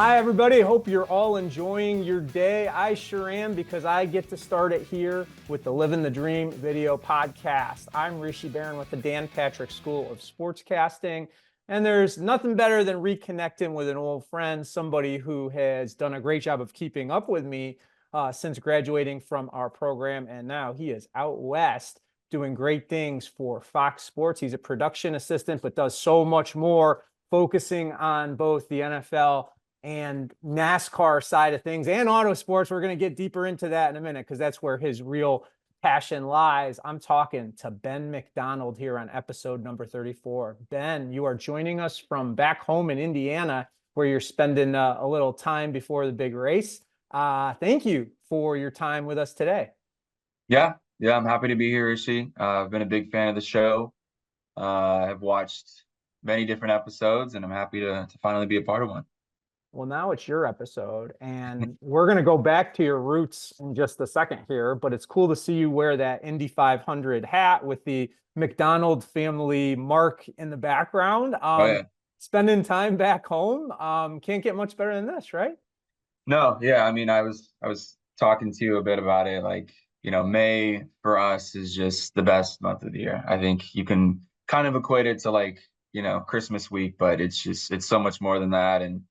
Hi, everybody. Hope you're all enjoying your day. I sure am because I get to start it here with the Livin The Dream video podcast. I'm Rishi Barran with the Dan Patrick School of Sportscasting, and there's nothing better than reconnecting with an old friend, somebody who has done a great job of keeping up with me since graduating from our program, and now he is out west doing great things for Fox Sports. He's a production assistant, but does so much more, focusing on both the NFL and NASCAR side of things and auto sports. We're going to get deeper into that in a minute because that's where his real passion lies. I'm talking to Ben McDonald here on episode number 34. Ben, you are joining us from back home in Indiana, where you're spending a little time before the big race. Thank you for your time with us today. Yeah, I'm happy to be here, Rishi. I've been a big fan of the show. I've watched many different episodes, and I'm happy to finally be a part of one. Well, now it's your episode, and we're going to go back to your roots in just a second here, but it's cool to see you wear that Indy 500 hat with the McDonald family mark in the background. Oh yeah. Spending time back home, can't get much better than this, right? No, yeah. I mean, I was talking to you a bit about it. Like, May for us is just the best month of the year. I think you can kind of equate it to like, Christmas week, but it's so much more than that. And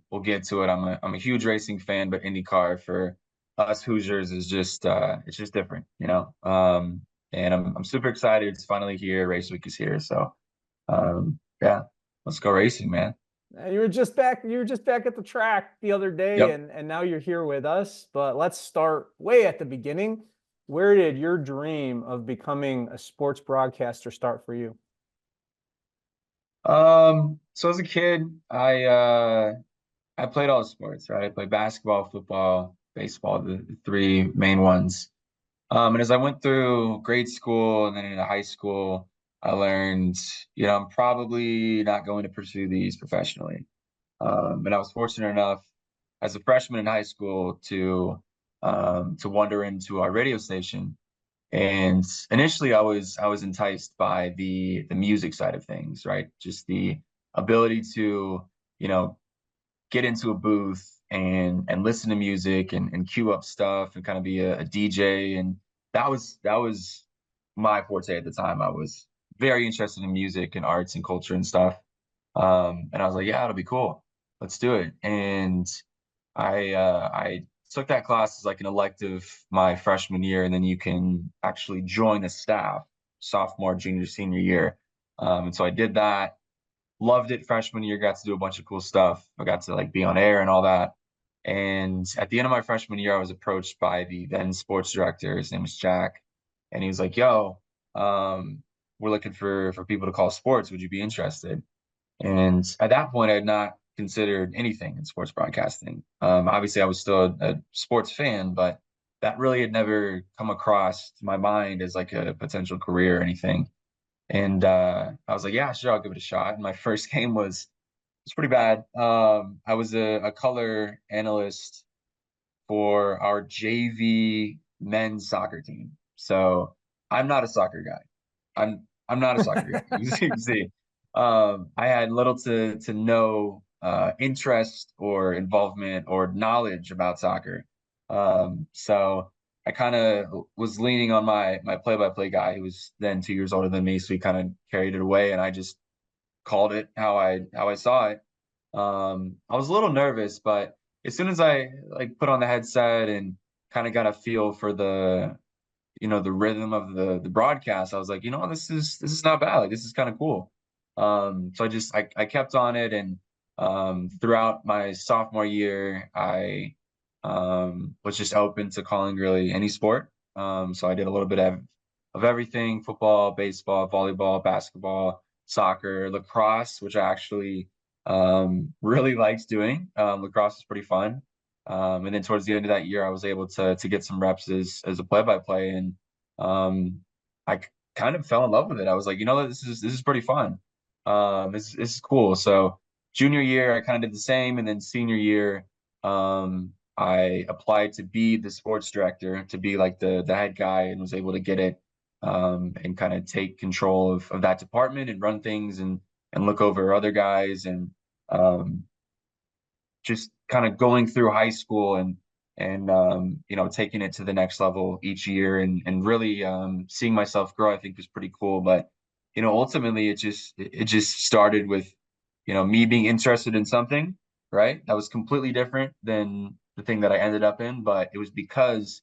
we'll get to it. I'm a huge racing fan, but IndyCar for us Hoosiers is just it's just different, and I'm super excited. It's finally here. Race week is here. So yeah, let's go racing, man. You were just back. You were just back at the track the other day, Yep. and now you're here with us. But let's start way at the beginning. Where did your dream of becoming a sports broadcaster start for you? So as a kid, I played all the sports, right? I played basketball, football, baseball, the three main ones. And as I went through grade school and then into high school, I learned, I'm probably not going to pursue these professionally. And I was fortunate enough as a freshman in high school to wander into our radio station. And initially I was enticed by the music side of things, right? Just the ability to, you know, get into a booth and listen to music and cue up stuff and kind of be a DJ. And that was my forte at the time. I was very interested in music and arts and culture and stuff. And I was like, yeah, it'll be cool. Let's do it. And I took that class as like an elective my freshman year, and then you can actually join the staff sophomore, junior, senior year. And so I did that. Loved it freshman year, got to do a bunch of cool stuff. I got to like be on air and all that. And at the end of my freshman year, I was approached by the then sports director. His name was Jack. And he was like, yo, we're looking for people to call sports. Would you be interested? And at that point, I had not considered anything in sports broadcasting. Obviously, I was still a sports fan, but that really had never come across my mind as like a potential career or anything. And I was like, yeah, sure, I'll give it a shot. And my first game was pretty bad. I was a color analyst for our JV men's soccer team. So I'm not a soccer guy. I'm not a soccer guy. You can see. I had little to no interest or involvement or knowledge about soccer. So I kind of was leaning on my play-by-play guy who was then 2 years older than me, so he kind of carried it away, and I just called it how I saw it. I was a little nervous, but as soon as I like put on the headset and kind of got a feel for the rhythm of the broadcast, I was like, this is not bad. Like this is kind of cool. So I kept on it, and throughout my sophomore year, I was just open to calling really any sport. So I did a little bit of everything: football, baseball, volleyball, basketball, soccer, lacrosse, which I actually really liked doing. Lacrosse is pretty fun. And then towards the end of that year, I was able to get some reps as a play-by-play, and kind of fell in love with it. I was like, this is pretty fun. This is cool. So junior year, I kind of did the same, and then senior year, I applied to be the sports director, to be like the head guy, and was able to get it, and kind of take control of that department and run things and look over other guys. And just kind of going through high school and you know, taking it to the next level each year and really seeing myself grow, I think was pretty cool. But you know, ultimately it just started with, you know, me being interested in something, right? That was completely different than the thing that I ended up in, but it was because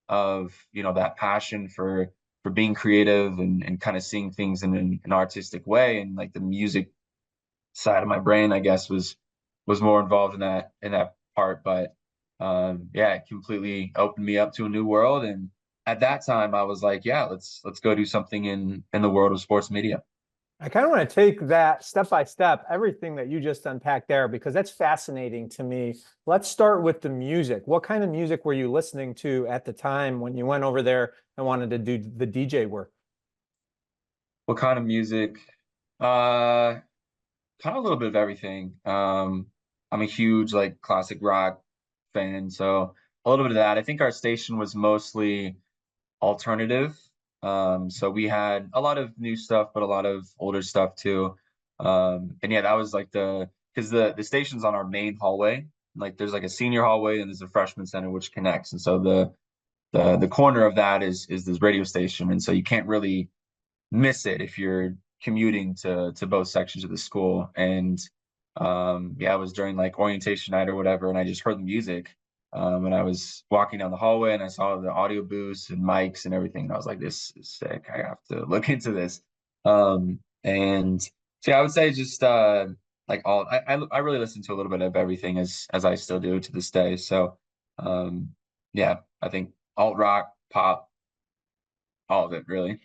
of, you know, that passion for being creative and kind of seeing things in an artistic way. And like the music side of my brain, I guess, was more involved in that part. But yeah, it completely opened me up to a new world. And at that time, I was like, yeah, let's go do something in the world of sports media. I kind of want to take that step by step, everything that you just unpacked there, because that's fascinating to me. Let's start with the music. What kind of music were you listening to at the time when you went over there and wanted to do the DJ work? What kind of music? Uh, Kind of a little bit of everything. I'm a huge like classic rock fan, so a little bit of that. I think our station was mostly alternative. So we had a lot of new stuff, but a lot of older stuff too. And yeah, that was like because the station's on our main hallway. Like there's like a senior hallway and there's a freshman center which connects. And so the corner of that is this radio station. And so you can't really miss it if you're commuting to both sections of the school. And yeah, it was during like orientation night or whatever, and I just heard the music. And I was walking down the hallway and I saw the audio booths and mics and everything. And I was like, this is sick. I have to look into this. And so yeah, I would say just like I really listen to a little bit of everything as I still do to this day. So yeah, I think alt rock, pop, all of it really.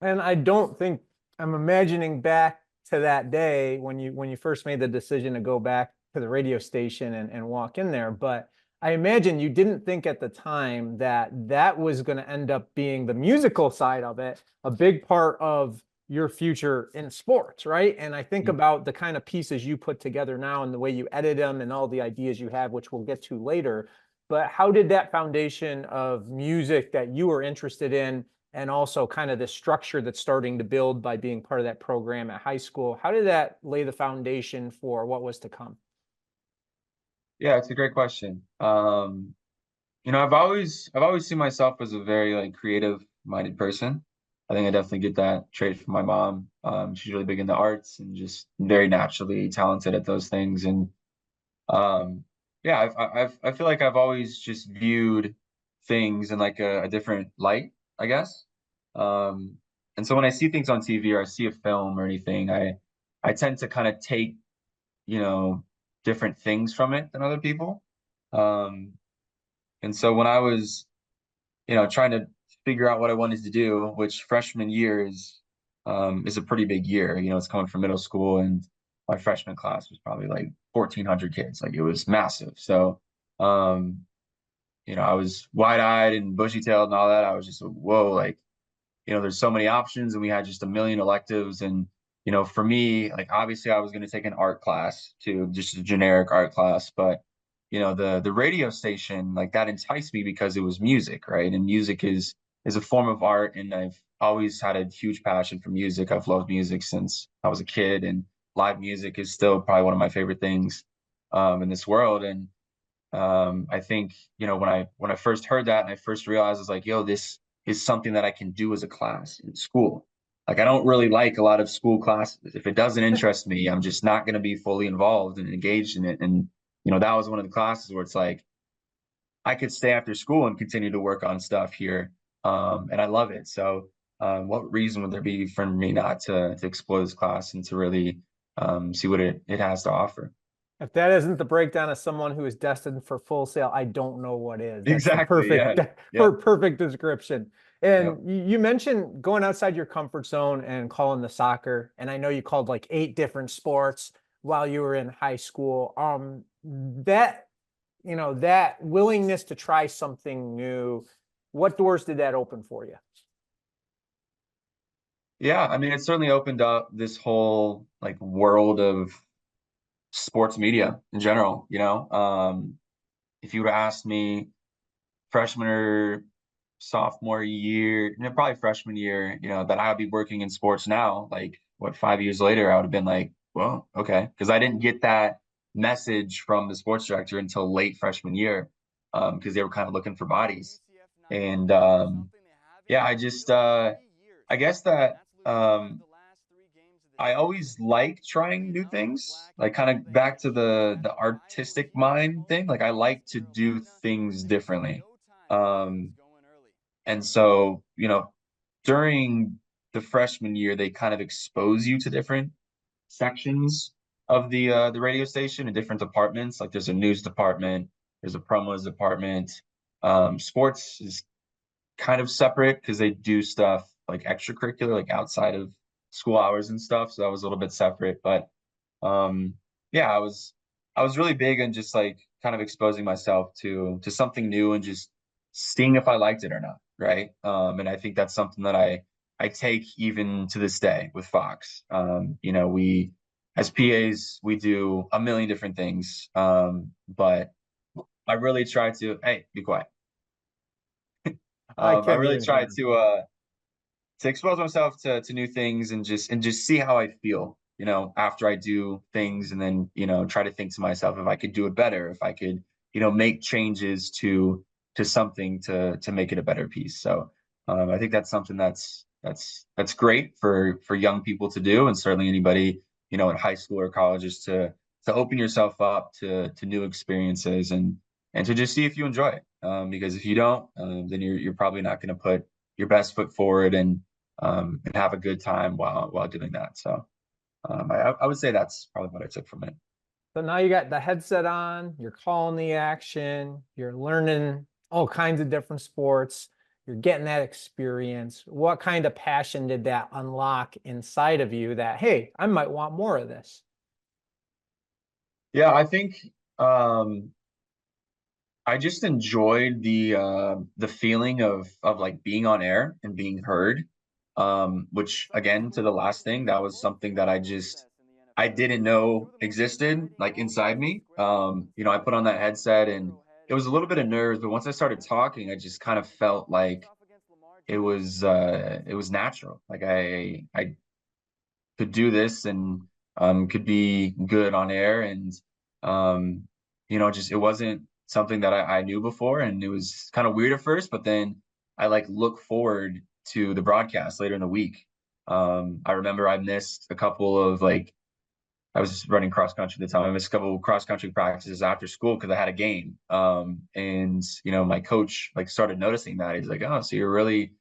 And I don't think I'm imagining back to that day when you first made the decision to go back to the radio station and walk in there. But I imagine you didn't think at the time that that was going to end up being the musical side of it, a big part of your future in sports, right? And I think about the kind of pieces you put together now and the way you edit them and all the ideas you have, which we'll get to later. But how did that foundation of music that you were interested in and also kind of the structure that's starting to build by being part of that program at high school, how did that lay the foundation for what was to come? Yeah, it's a great question. You know, I've always seen myself as a very like creative minded person. I think I definitely get that trait from my mom. She's really big in the arts and just very naturally talented at those things. And yeah, I feel like I've always just viewed things in like a different light, I guess. Um, and so when I see things on TV or I see a film or anything, I tend to kind of take, you know, different things from it than other people. Um, and so when I was, you know, trying to figure out what I wanted to do, which freshman year is a pretty big year. You know, it's coming from middle school, and my freshman class was probably like 1,400 kids. Like it was massive. So, um, you know, I was wide-eyed and bushy-tailed and all that. I was just, whoa, like, you know, there's so many options, and we had just a million electives. And, you know, for me, like obviously I was going to take an art class too, just a generic art class, but you know, the radio station, like that enticed me because it was music, right? And music is a form of art, and I've always had a huge passion for music. I've loved music since I was a kid, and live music is still probably one of my favorite things in this world. And I think, you know, when I first heard that and I first realized, I was like, yo, this is something that I can do as a class in school. Like I don't really like a lot of school classes. If it doesn't interest me, I'm just not going to be fully involved and engaged in it. And you know, that was one of the classes where it's like I could stay after school and continue to work on stuff here. And I love it. So what reason would there be for me not to explore this class and to really see what it has to offer? If that isn't the breakdown of someone who is destined for full sail, I don't know what is. That's the Exactly. perfect Yeah. Yep. perfect description. Yep. And you mentioned going outside your comfort zone and calling the soccer. And I know you called like 8 different sports while you were in high school. That that willingness to try something new, what doors did that open for you? Yeah. I mean, it certainly opened up this whole like world of sports media in general, you know. If you would have asked me freshman or sophomore year, you know, probably freshman year, you know, that I would be working in sports now, like what, 5 years later, I would have been like, well, okay. Because I didn't get that. message from the sports director until late freshman year, because they were kind of looking for bodies. And yeah, I guess that I always like trying new things, like kind of back to the artistic mind thing. Like I like to do things differently. Um, and so, during the freshman year, they kind of expose you to different sections of the radio station in different departments. Like there's a news department, there's a promos department. Sports is kind of separate because they do stuff like extracurricular, like outside of school hours and stuff. So that was a little bit separate. But um, yeah, I was really big on just like kind of exposing myself to something new and just seeing if I liked it or not, right? And I think that's something that I take even to this day with Fox. We as PAs we do a million different things, but I really try to, hey, be quiet. I I can't really even try hear him. to expose myself to new things and just see how I feel, after I do things, and then, try to think to myself if I could do it better, if I could, make changes to something to make it a better piece. So I think that's something that's great for young people to do, and certainly anybody, in high school or college, is to open yourself up to new experiences and to just see if you enjoy it. Because if you don't, then you're probably not going to put your best foot forward and have a good time while doing that. So I would say that's probably what I took from it. So now you got the headset on, you're calling the action, you're learning all kinds of different sports, you're getting that experience. What kind of passion did that unlock inside of you that, hey, I might want more of this? Yeah, I think um, I just enjoyed the feeling of like being on air and being heard. Which again, to the last thing, that was something that I didn't know existed like inside me. I put on that headset and it was a little bit of nerves, but once I started talking, I just kind of felt like it was natural. Like I could do this and could be good on air, and just it wasn't something that I knew before, and it was kind of weird at first, but then I like look forward to the broadcast later in the week. I remember I missed a couple of like I was running cross country at the time. I missed a couple of cross country practices after school because I had a game. And my coach like started noticing that. He's like, "Oh, so you're really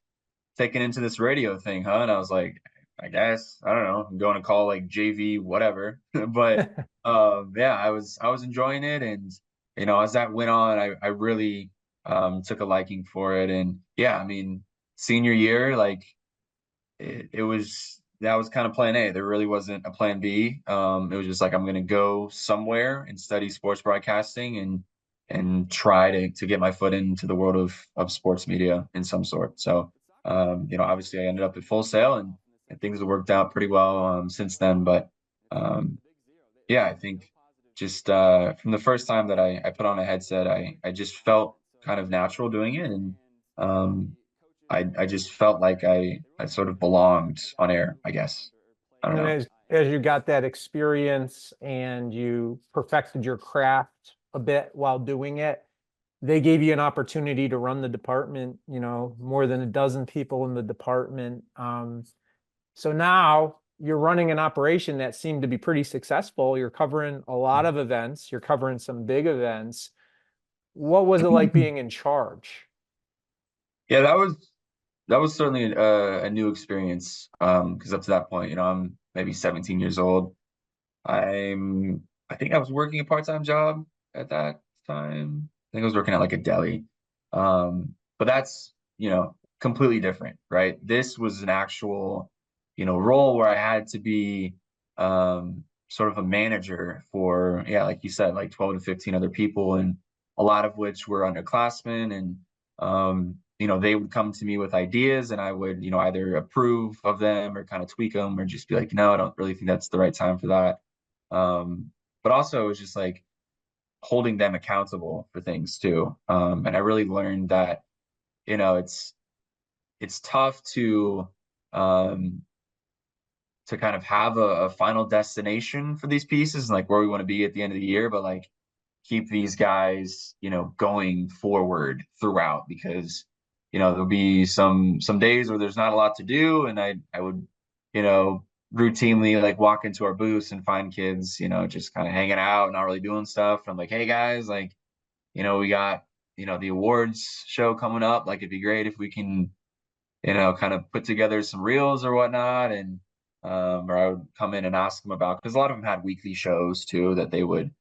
taking into this radio thing, huh?" And I was like, "I guess, I don't know. I'm going to call like JV, whatever." But yeah, I was enjoying it, and as that went on, I really took a liking for it. And yeah, I mean, senior year, like it was that was kind of plan A. There really wasn't a plan B. It was just like I'm gonna go somewhere and study sports broadcasting and try to get my foot into the world of sports media in some sort. So obviously I ended up at Full Sail, and things have worked out pretty well since then. But um, yeah, I think just from the first time that I put on a headset, I just felt kind of natural doing it, and um, I just felt like I sort of belonged on air, I guess. I don't And know. as you got that experience and you perfected your craft a bit while doing it, they gave you an opportunity to run the department, more than a dozen people in the department. So now you're running an operation that seemed to be pretty successful. You're covering a lot of events, you're covering some big events. What was it like being in charge? Yeah, that was certainly a new experience. Because up to that point, I'm maybe 17 years old. I think I was working a part-time job at that time. I think I was working at like a deli. But that's, completely different, right? This was an actual, role where I had to be sort of a manager for, yeah, like you said, like 12 to 15 other people, and a lot of which were underclassmen. And they would come to me with ideas, and I would, either approve of them or kind of tweak them, or just be like, no, I don't really think that's the right time for that. But also it was just like holding them accountable for things too. And I really learned that, it's tough to um, to kind of have a final destination for these pieces and like where we want to be at the end of the year, but like keep these guys, going forward throughout because, there'll be some days where there's not a lot to do. And I would, routinely like walk into our booths and find kids, just kind of hanging out, not really doing stuff. And I'm like, hey guys, like, we got, the awards show coming up. Like it'd be great if we can, kind of put together some reels or whatnot. And or I would come in and ask them about because a lot of them had weekly shows too that they would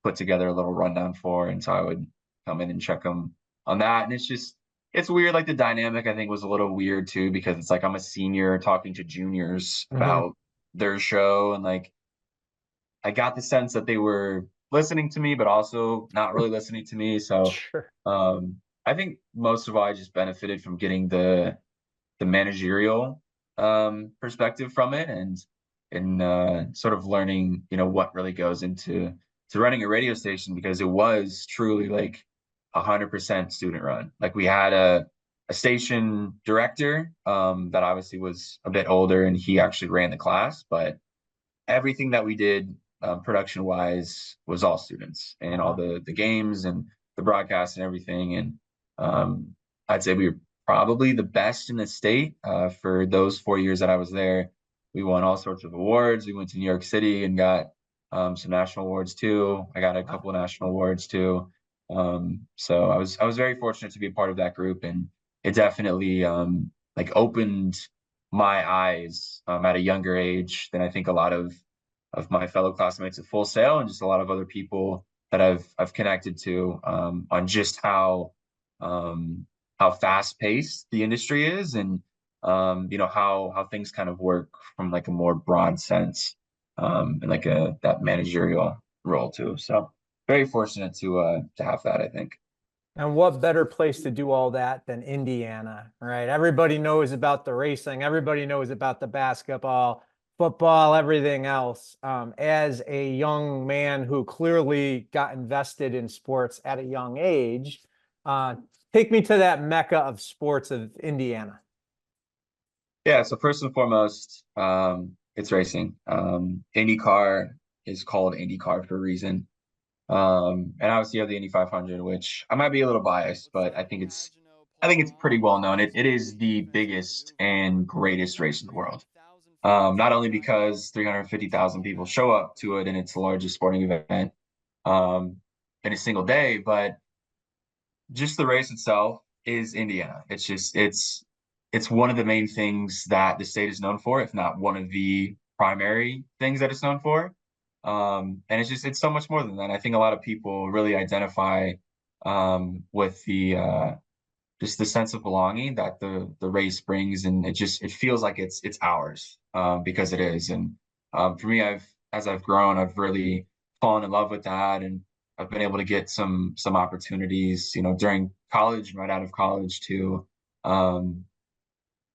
put together a little rundown for. And so I would come in and check them on that. And it's weird. Like the dynamic I think was a little weird too, because it's like I'm a senior talking to juniors Hmm. about their show. And like I got the sense that they were listening to me, but also not really listening to me. So Sure. I think most of all, I just benefited from getting the managerial perspective from it and sort of learning what really goes into running a radio station because it was truly like 100% student run. Like we had a station director that obviously was a bit older and he actually ran the class, but everything that we did production wise was all students and all Uh-huh. the games and the broadcast and everything. And I'd say we were probably the best in the state for those 4 years that I was there. We won all sorts of awards. We went to New York City and got some national awards too. I got a Wow. couple of national awards too. So I was very fortunate to be a part of that group, and it definitely like opened my eyes at a younger age than I think a lot of my fellow classmates at Full Sail and just a lot of other people that I've connected to on just um, how fast paced the industry is and how things kind of work from like a more broad sense and like a that managerial role too. So very fortunate to have that, I think. And what better place to do all that than Indiana, right? Everybody knows about the racing, everybody knows about the basketball, football, everything else. As a young man who clearly got invested in sports at a young age, uh, take me to that mecca of sports of Indiana. Yeah, so first and foremost, it's racing. IndyCar is called IndyCar for a reason. And obviously you have the Indy 500, which I might be a little biased, but I think it's pretty well known. It is the biggest and greatest race in the world. Not only because 350,000 people show up to it and it's the largest sporting event um, in a single day, but just the race itself is Indiana. It's one of the main things that the state is known for, if not one of the primary things that it's known for. And it's so much more than that. I think a lot of people really identify with the just the sense of belonging that the race brings, and it feels like it's ours because it is. And for me, as I've grown, I've really fallen in love with that, and I've been able to get some opportunities, during college, right out of college, um,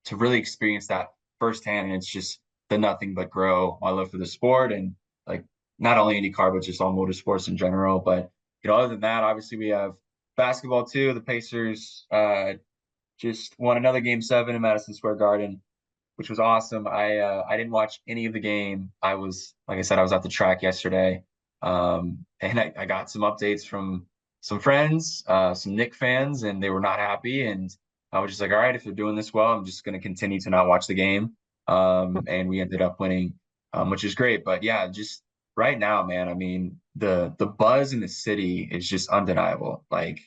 to really experience that firsthand. And it's just the nothing but grow my love for the sport and like not only IndyCar but just all motorsports in general. But other than that, obviously we have basketball too. The Pacers just won another game 7 in Madison Square Garden, which was awesome. I didn't watch any of the game. I was like I said, I was at the track yesterday, and I got some updates from some friends, some Knick fans, and they were not happy. And I was just like, all right, if they're doing this well, I'm just going to continue to not watch the game. And we ended up winning, which is great. But yeah, just right now, man. I mean, the buzz in the city is just undeniable. Like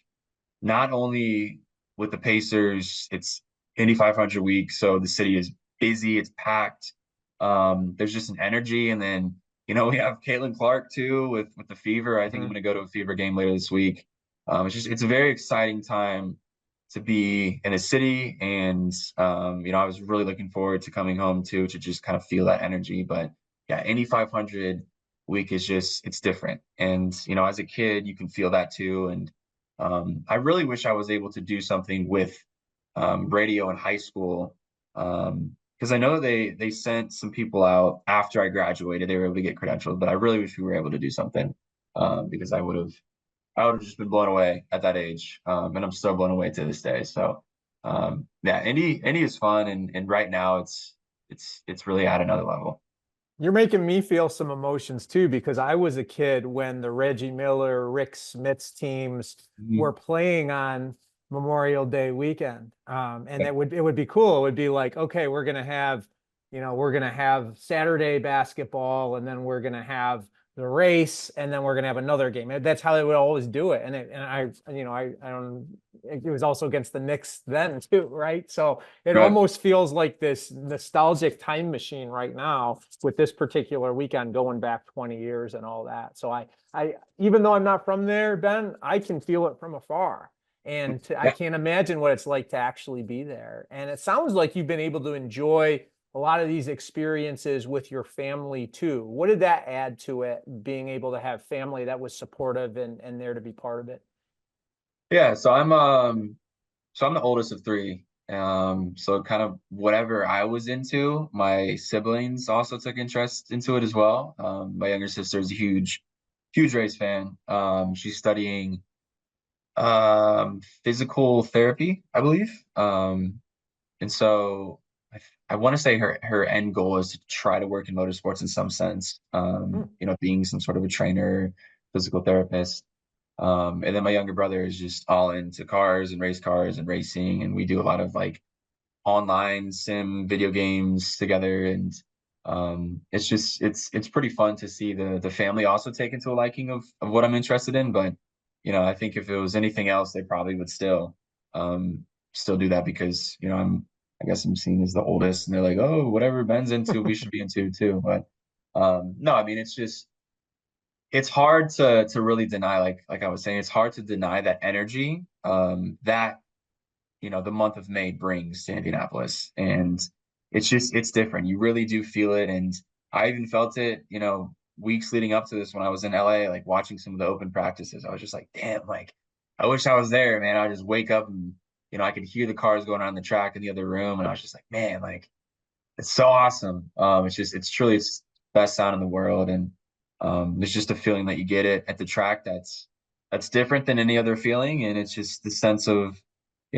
not only with the Pacers, it's Indy 500 week, so the city is busy, it's packed. There's just an energy, and then we have Caitlin Clark too with the Fever. I think I'm Mhm. going to go to a Fever game later this week. It's a very exciting time to be in a city, and I was really looking forward to coming home too to just kind of feel that energy. But yeah, Indy 500 week is just it's different, and as a kid you can feel that too, and I really wish I was able to do something with radio in high school because I know they sent some people out after I graduated. They were able to get credentials, but I really wish we were able to do something because I would have just been blown away at that age, and I'm still blown away to this day. So yeah, Indy is fun, and right now it's really at another level. You're making me feel some emotions too, because I was a kid when the Reggie Miller, Rick Smith's teams were Mhm. playing on Memorial Day weekend. And Yeah. it would be cool. It would be like, okay, we're gonna have Saturday basketball, and then we're gonna have the race, and then we're gonna have another game. That's how they would always do it. I don't. It was also against the Knicks then too, right? So it Right. almost feels like this nostalgic time machine right now with this particular weekend going back 20 years and all that. So even though I'm not from there, Ben, I can feel it from afar. I Yeah. can't imagine what it's like to actually be there. And it sounds like you've been able to enjoy a lot of these experiences with your family too. What did that add to it, being able to have family that was supportive and there to be part of it? Yeah. So I'm the oldest of three. So kind of whatever I was into, my siblings also took interest into it as well. My younger sister is a huge race fan. She's studying physical therapy, I believe. And so I want to say her end goal is to try to work in motorsports in some sense. Hmm. Being some sort of a trainer, physical therapist. And then my younger brother is just all into cars and race cars and racing, and we do a lot of like online sim video games together, and it's just it's pretty fun to see the family also take into a liking of what I'm interested in. But I think if it was anything else, they probably would still do that because I guess I'm seen as the oldest, and they're like, oh, whatever Ben's into, we should be into too. But no, I mean it's hard to really deny, like I was saying, it's hard to deny that energy that the month of May brings to Indianapolis. And it's different. You really do feel it. And I even felt it, weeks leading up to this when I was in LA, like watching some of the open practices. I was just like, damn, like I wish I was there, man. I just wake up and I could hear the cars going around the track in the other room. And I was just like, man, like it's so awesome. It's the best sound in the world. And there's just a feeling that you get it at the track that's different than any other feeling. And it's just the sense you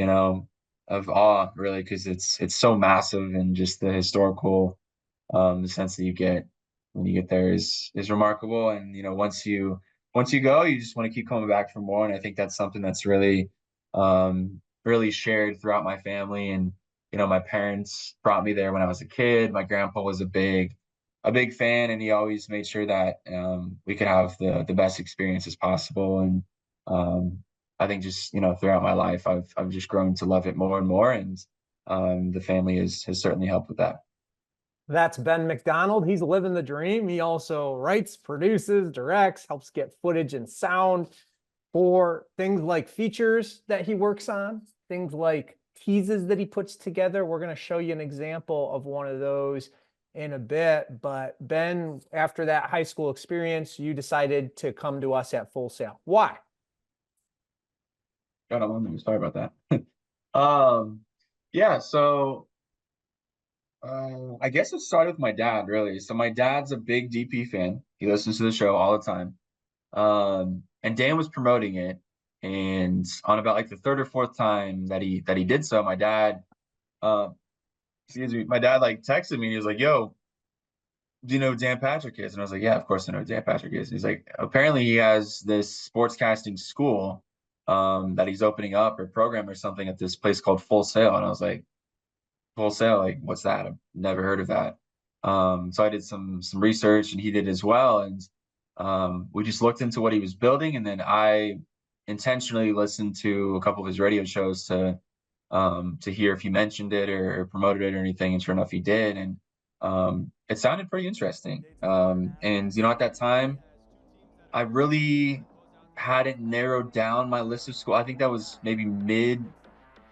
know, of awe, really, because it's so massive, and just the historical, the sense that you get when you get there is remarkable. And once you go, you just want to keep coming back for more. And I think that's something that's really shared throughout my family. And my parents brought me there when I was a kid. My grandpa was a big fan, and he always made sure that we could have the best experiences possible. And um, I think just throughout my life, I've just grown to love it more and more, and the family has certainly helped with that. That's Ben McDonald. He's living the dream. He also writes, produces, directs, helps get footage and sound for things like features that he works on, things like teases that he puts together. We're going to show you an example of one of those in a bit. But Ben, after that high school experience, you decided to come to us at Full Sail. Why? God, I love you. Sorry about that. Um, yeah, so I guess it started with my dad, really. So my dad's a big DP fan. He listens to the show all the time. And Dan was promoting it, and on about like the third or fourth time that he did so, my dad like texted me. And he was like, "Yo, do you know who Dan Patrick is?" And I was like, "Yeah, of course I know who Dan Patrick is." And he's like, "Apparently he has this sportscasting school that he's opening up, or program or something, at this place called Full Sail." And I was like, "Full Sail? Like, what's that? I've never heard of that." So I did some research, and he did as well. And we just looked into what he was building, and then I intentionally listened to a couple of his radio shows to hear if he mentioned it or promoted it or anything. And sure enough, he did. And it sounded pretty interesting. And at that time, I really hadn't narrowed down my list of school. I think that was maybe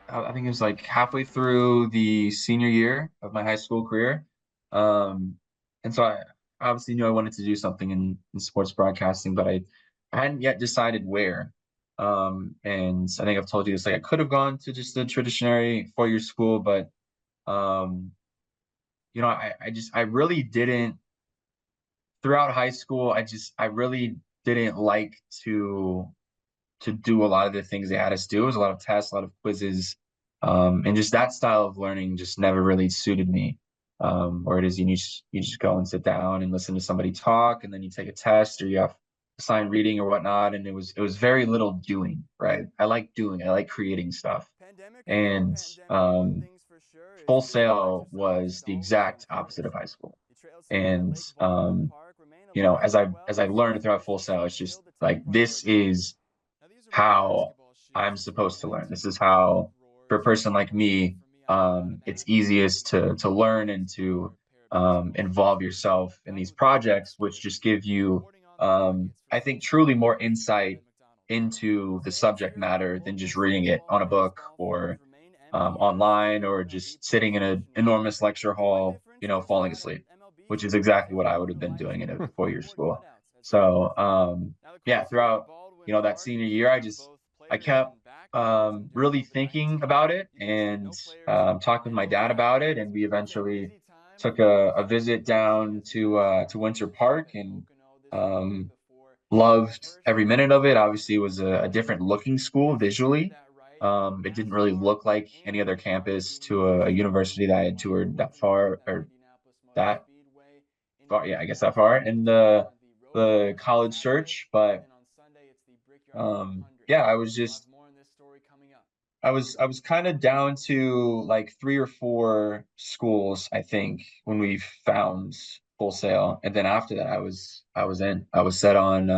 I think it was like halfway through the senior year of my high school career. Um, and so I obviously knew I wanted to do something in sports broadcasting, but I hadn't yet decided where. And I think I've told you this, like I could have gone to just the traditionary 4-year school, but um, I really didn't throughout high school. I really didn't like to do a lot of the things they had us do. It was a lot of tests, a lot of quizzes, and just that style of learning just never really suited me. or it is you just go and sit down and listen to somebody talk, and then you take a test or you have assigned reading or whatnot. And it was very little doing, right? I like doing, I like creating stuff. And Full Sail was the exact opposite of high school. And as I learned throughout Full Sail, it's just like this is how I'm supposed to learn. This is how, for a person like me, it's easiest to learn and to involve yourself in these projects, which just give you, I think, truly more insight into the subject matter than just reading it on a book or online or just sitting in an enormous lecture hall, falling asleep, which is exactly what I would have been doing in a 4-year school. So, yeah, throughout, that senior year, I kept really thinking about it and talking with my dad about it. And we eventually took a visit down to Winter Park and um, loved every minute of it. Obviously, it was a different looking school visually. It didn't really look like any other campus to a university that I had toured that far or that far. Yeah, I guess that far in the college search. But yeah, I was kind of down to like 3 or 4 schools, I think, when we found Full Sail. And then after that, I was in. I was set on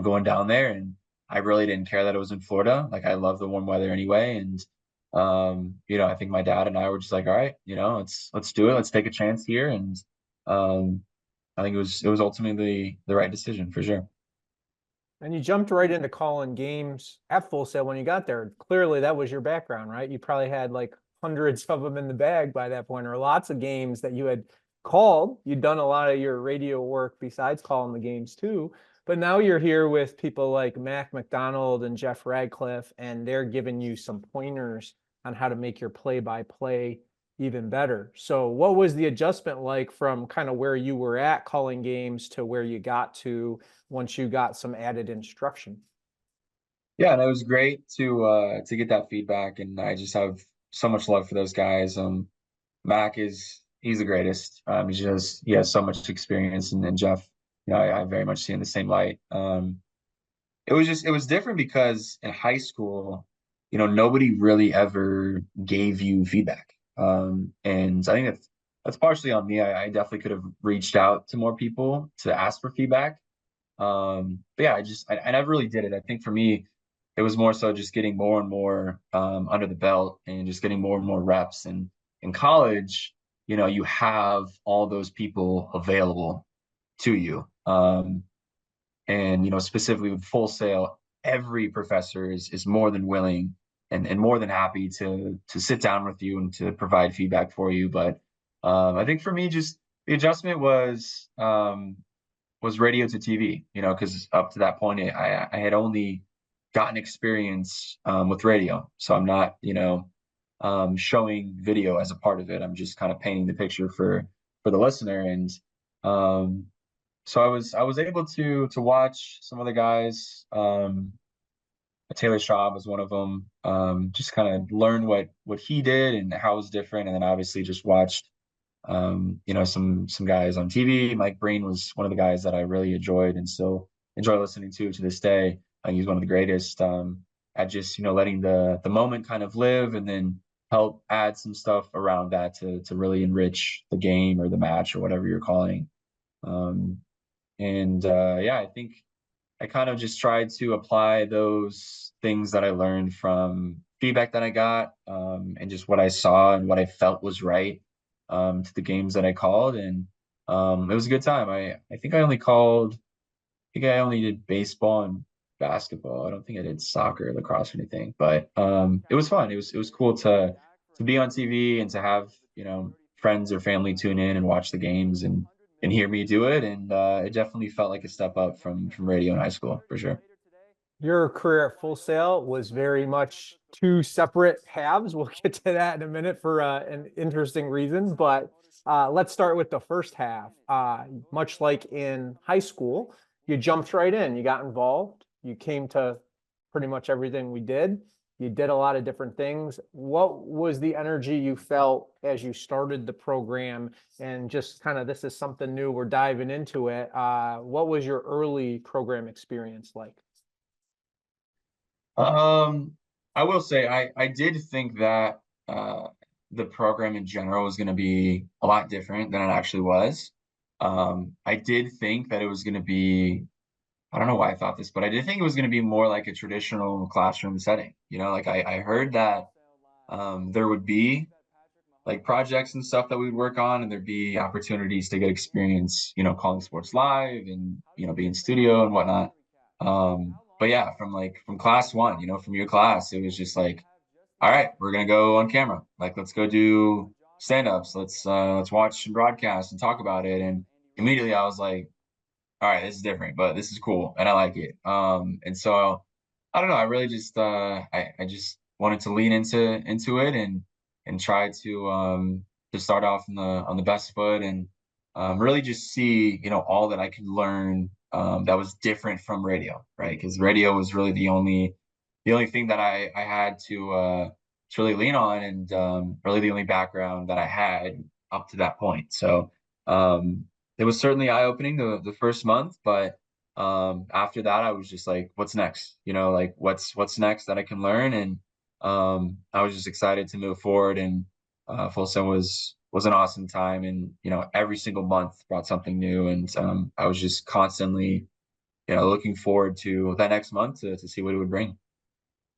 going down there, and I really didn't care that it was in Florida. Like I love the warm weather anyway. And I think my dad and I were just like, all right, let's do it. Let's take a chance here. And um, I think it was ultimately the right decision for sure. And you jumped right into calling games at Full Sail when you got there. Clearly, that was your background, right? You probably had like hundreds of them in the bag by that point, or lots of games that you had called. You'd done a lot of your radio work besides calling the games too. But now you're here with people like Mac McDonald and Jeff Radcliffe, and they're giving you some pointers on how to make your play-by-play even better. So, what was the adjustment like from kind of where you were at calling games to where you got to once you got some added instruction? Yeah, and it was great to get that feedback, and I just have so much love for those guys. Mac he's the greatest. He has so much experience, and Jeff, I very much see in the same light. It was different because in high school, nobody really ever gave you feedback, and I think that's partially on me. I definitely could have reached out to more people to ask for feedback. But yeah, I never really did it. I think for me, it was more so just getting more and more under the belt and just getting more and more reps. And in college, you have all those people available to you. And specifically with Full Sail, every professor is more than willing and more than happy to sit down with you and to provide feedback for you. But I think for me, just the adjustment was radio to TV, because up to that point, I had only gotten experience with radio. So I'm not, showing video as a part of it. I'm just kind of painting the picture for the listener. And um, so I was able to watch some other guys. Taylor Shaw was one of them. Just kind of learn what he did and how it was different. And then obviously just watched some guys on TV. Mike Breen was one of the guys that I really enjoyed and still enjoy listening to this day. He's one of the greatest at just letting the moment kind of live and then help add some stuff around that to really enrich the game or the match or whatever you're calling. And yeah, I think I kind of just tried to apply those things that I learned from feedback that I got, and just what I saw and what I felt was right, to the games that I called. And it was a good time. I think I only did baseball and basketball. I don't think I did soccer, lacrosse, or anything. But it was fun. It was cool to be on TV and to have friends or family tune in and watch the games and hear me do it. And it definitely felt like a step up from radio in high school for sure. Your career at Full Sail was very much two separate halves. We'll get to that in a minute for an interesting reason. But let's start with the first half. Much like in high school, you jumped right in. You got involved. You came to pretty much everything we did. You did a lot of different things. What was the energy you felt as you started the program and just kind of this is something new, we're diving into it. What was your early program experience like? Um, I will say I did think that the program in general was going to be a lot different than it actually was. I did think that it was going to be, I don't know why I thought this, but I did think it was going to be more like a traditional classroom setting. Like I heard that there would be like projects and stuff that we'd work on, and there'd be opportunities to get experience, calling sports live and, be in studio and whatnot. But yeah, from class one, from your class, it was just like, all right, we're gonna go on camera. Like, let's go do stand-ups. Let's watch and broadcast and talk about it. And immediately I was like, all right, this is different, but this is cool and I like it. And so I don't know, I really just I just wanted to lean into it and try to start off on the best foot and really just see, all that I could learn that was different from radio, right? Because radio was really the only thing that I had to really lean on and really the only background that I had up to that point. So it was certainly eye-opening the first month, but after that I was just like, what's next? Like what's next that I can learn? And I was just excited to move forward. And Folsom was an awesome time, and every single month brought something new. And I was just constantly looking forward to that next month to see what it would bring.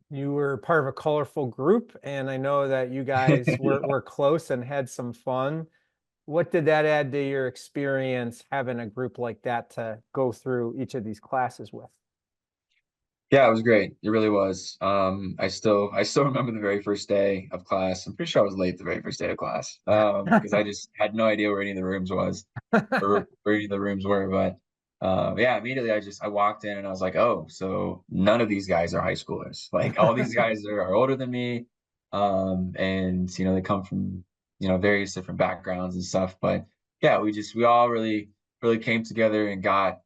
You were part of a colorful group, and I know that you guys were close and had some fun. What did that add to your experience having a group like that to go through each of these classes with? Yeah, it was great. It really was. I still remember the very first day of class. I'm pretty sure I was late the very first day of class. Because I just had no idea where any of the rooms was or where any of the rooms were. But yeah, immediately I walked in and I was like, oh, so none of these guys are high schoolers. Like all these guys are older than me. And they come from, various different backgrounds and stuff. But yeah, we all really came together and got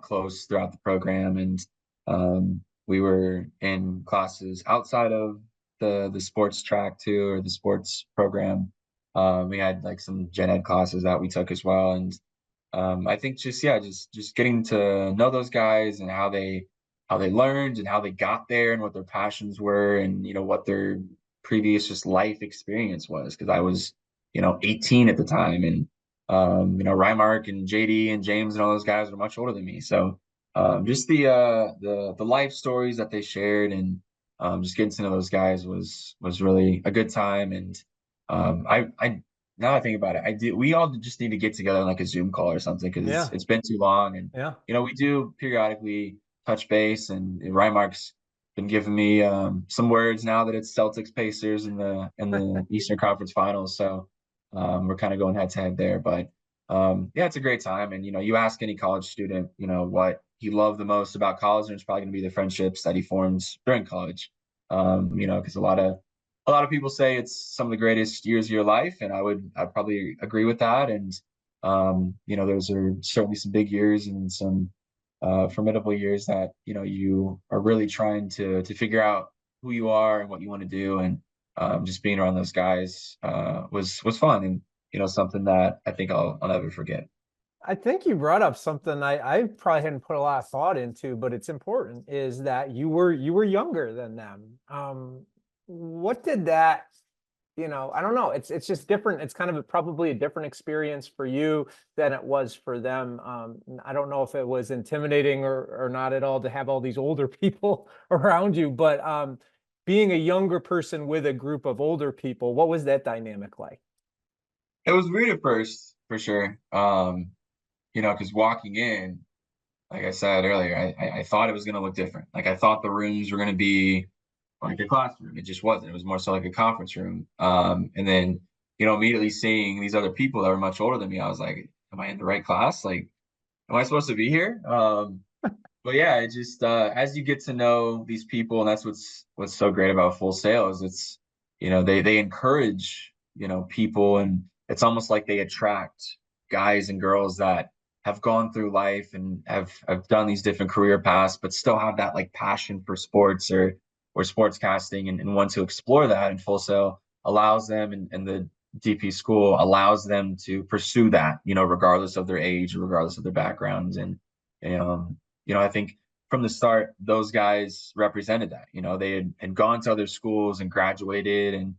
close throughout the program. And we were in classes outside of the sports track too, or the sports program. We had like some gen ed classes that we took as well. And I think just getting to know those guys and how they learned and how they got there and what their passions were and what their previous just life experience was. Because I was 18 at the time, and Rymark and JD and James and all those guys were much older than me. So just the life stories that they shared and just getting to know those guys was really a good time. And I now I think about it, we all just need to get together on like a Zoom call or something because it's Yeah, it's been too long. And yeah. we do periodically touch base, and Rymark's been giving me some words now that it's Celtics Pacers in the Eastern Conference Finals. So we're kind of going head to head there. But yeah, it's a great time. And you ask any college student, what he loved the most about college, and it's probably going to be the friendships that he forms during college. Because a lot of people say it's some of the greatest years of your life, and I'd probably agree with that. And those are certainly some big years and some formidable years that you are really trying to figure out who you are and what you want to do. And just being around those guys was fun, and something that I think I'll never forget. I think you brought up something I probably hadn't put a lot of thought into, but it's important, is that you were younger than them. What did that, I don't know. It's just different. It's kind of probably a different experience for you than it was for them. I don't know if it was intimidating or not at all to have all these older people around you, but being a younger person with a group of older people, what was that dynamic like? It was weird at first, for sure. Because walking in, like I said earlier, I thought it was going to look different. Like I thought the rooms were going to be like a classroom. It just wasn't. It was more so like a conference room. And then, immediately seeing these other people that were much older than me, I was like, am I in the right class? Like, am I supposed to be here? But yeah, it just as you get to know these people, and that's what's so great about Full Sail is it's they encourage people, and it's almost like they attract guys and girls that have gone through life and have done these different career paths, but still have that like passion for sports or sportscasting and want to explore that. And Full Sail allows them, and the DP school allows them to pursue that, regardless of their age, regardless of their backgrounds. And, I think from the start, those guys represented that. They had gone to other schools and graduated and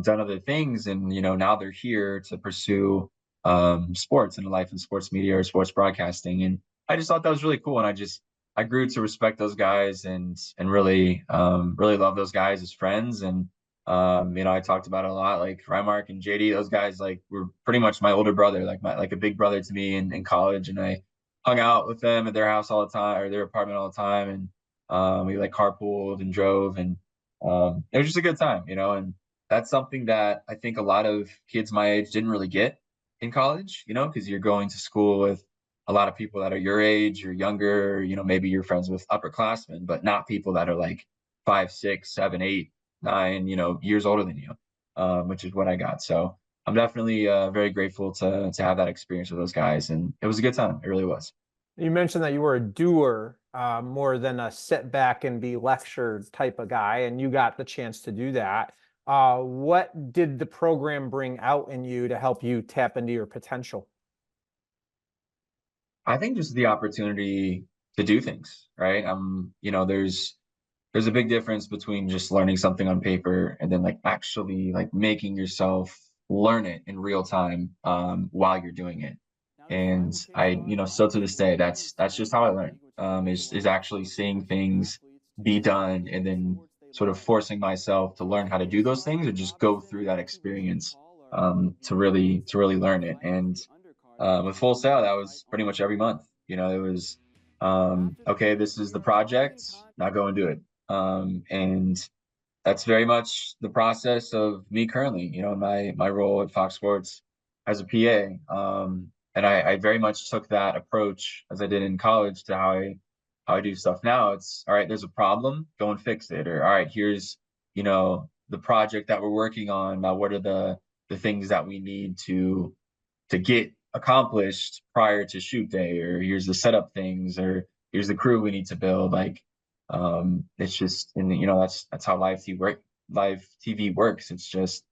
done other things. And, now they're here to pursue sports and life in sports media or sports broadcasting. And I just thought that was really cool. And I grew to respect those guys and really, really love those guys as friends. And, I talked about it a lot, like Rymark and JD, those guys like were pretty much my older brother, like a big brother to me in college. And I hung out with them at their house all the time, or their apartment all the time. And we like carpooled and drove, and it was just a good time, and that's something that I think a lot of kids my age didn't really get in college, because you're going to school with a lot of people that are your age or younger, maybe you're friends with upperclassmen, but not people that are like 5, 6, 7, 8, 9, years older than you, which is what I got. So I'm definitely very grateful to have that experience with those guys, and it was a good time. It really was. You mentioned that you were a doer more than a sit back and be lectured type of guy, and you got the chance to do that. What did the program bring out in you to help you tap into your potential? I think just the opportunity to do things, right? There's a big difference between just learning something on paper and then like actually like making yourself learn it in real time while you're doing it. And still to this day, that's just how I learn. Is actually seeing things be done and then sort of forcing myself to learn how to do those things or just go through that experience to really learn it. And with Full Sail, that was pretty much every month. It was okay, this is the project, now go and do it. And that's very much the process of me currently, in my role at Fox Sports as a PA. And I very much took that approach as I did in college to how I do stuff now. It's all right, there's a problem, go and fix it. Or all right, here's, the project that we're working on. Now, what are the things that we need to get accomplished prior to shoot day, or here's the setup things, or here's the crew we need to build. Like it's just, and that's how live TV works. It's just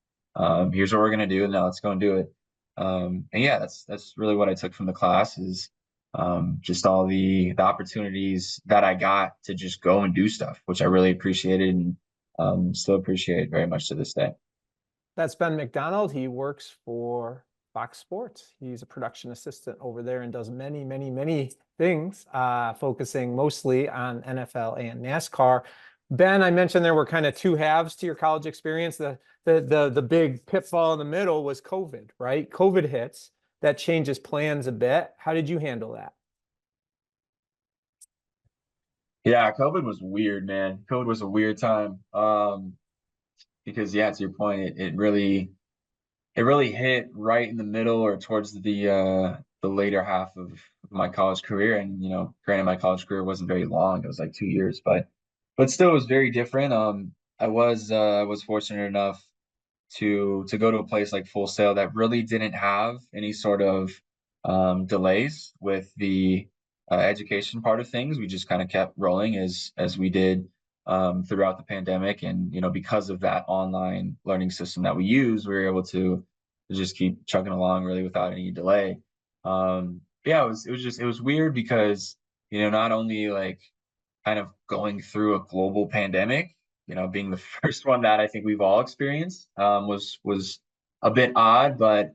here's what we're gonna do, and now let's go and do it. And yeah, that's really what I took from the class is just all the opportunities that I got to just go and do stuff, which I really appreciated and still appreciate very much to this day. That's Ben McDonald. He works for Fox Sports. He's a production assistant over there and does many, many, many things, focusing mostly on NFL and NASCAR. Ben, I mentioned there were kind of two halves to your college experience. The big pitfall in the middle was COVID, right? COVID hits. That changes plans a bit. How did you handle that? Yeah, COVID was weird, man. COVID was a weird time. Because yeah, to your point, it really hit right in the middle or towards the later half of my college career. And granted, my college career wasn't very long; it was like 2 years, but still, it was very different. I was fortunate enough to go to a place like Full Sail that really didn't have any sort of delays with the education part of things. We just kind of kept rolling as we did throughout the pandemic, and because of that online learning system that we use, we were able to just keep chugging along really without any delay. Yeah, it was weird because not only like kind of going through a global pandemic, being the first one that I think we've all experienced, was a bit odd, but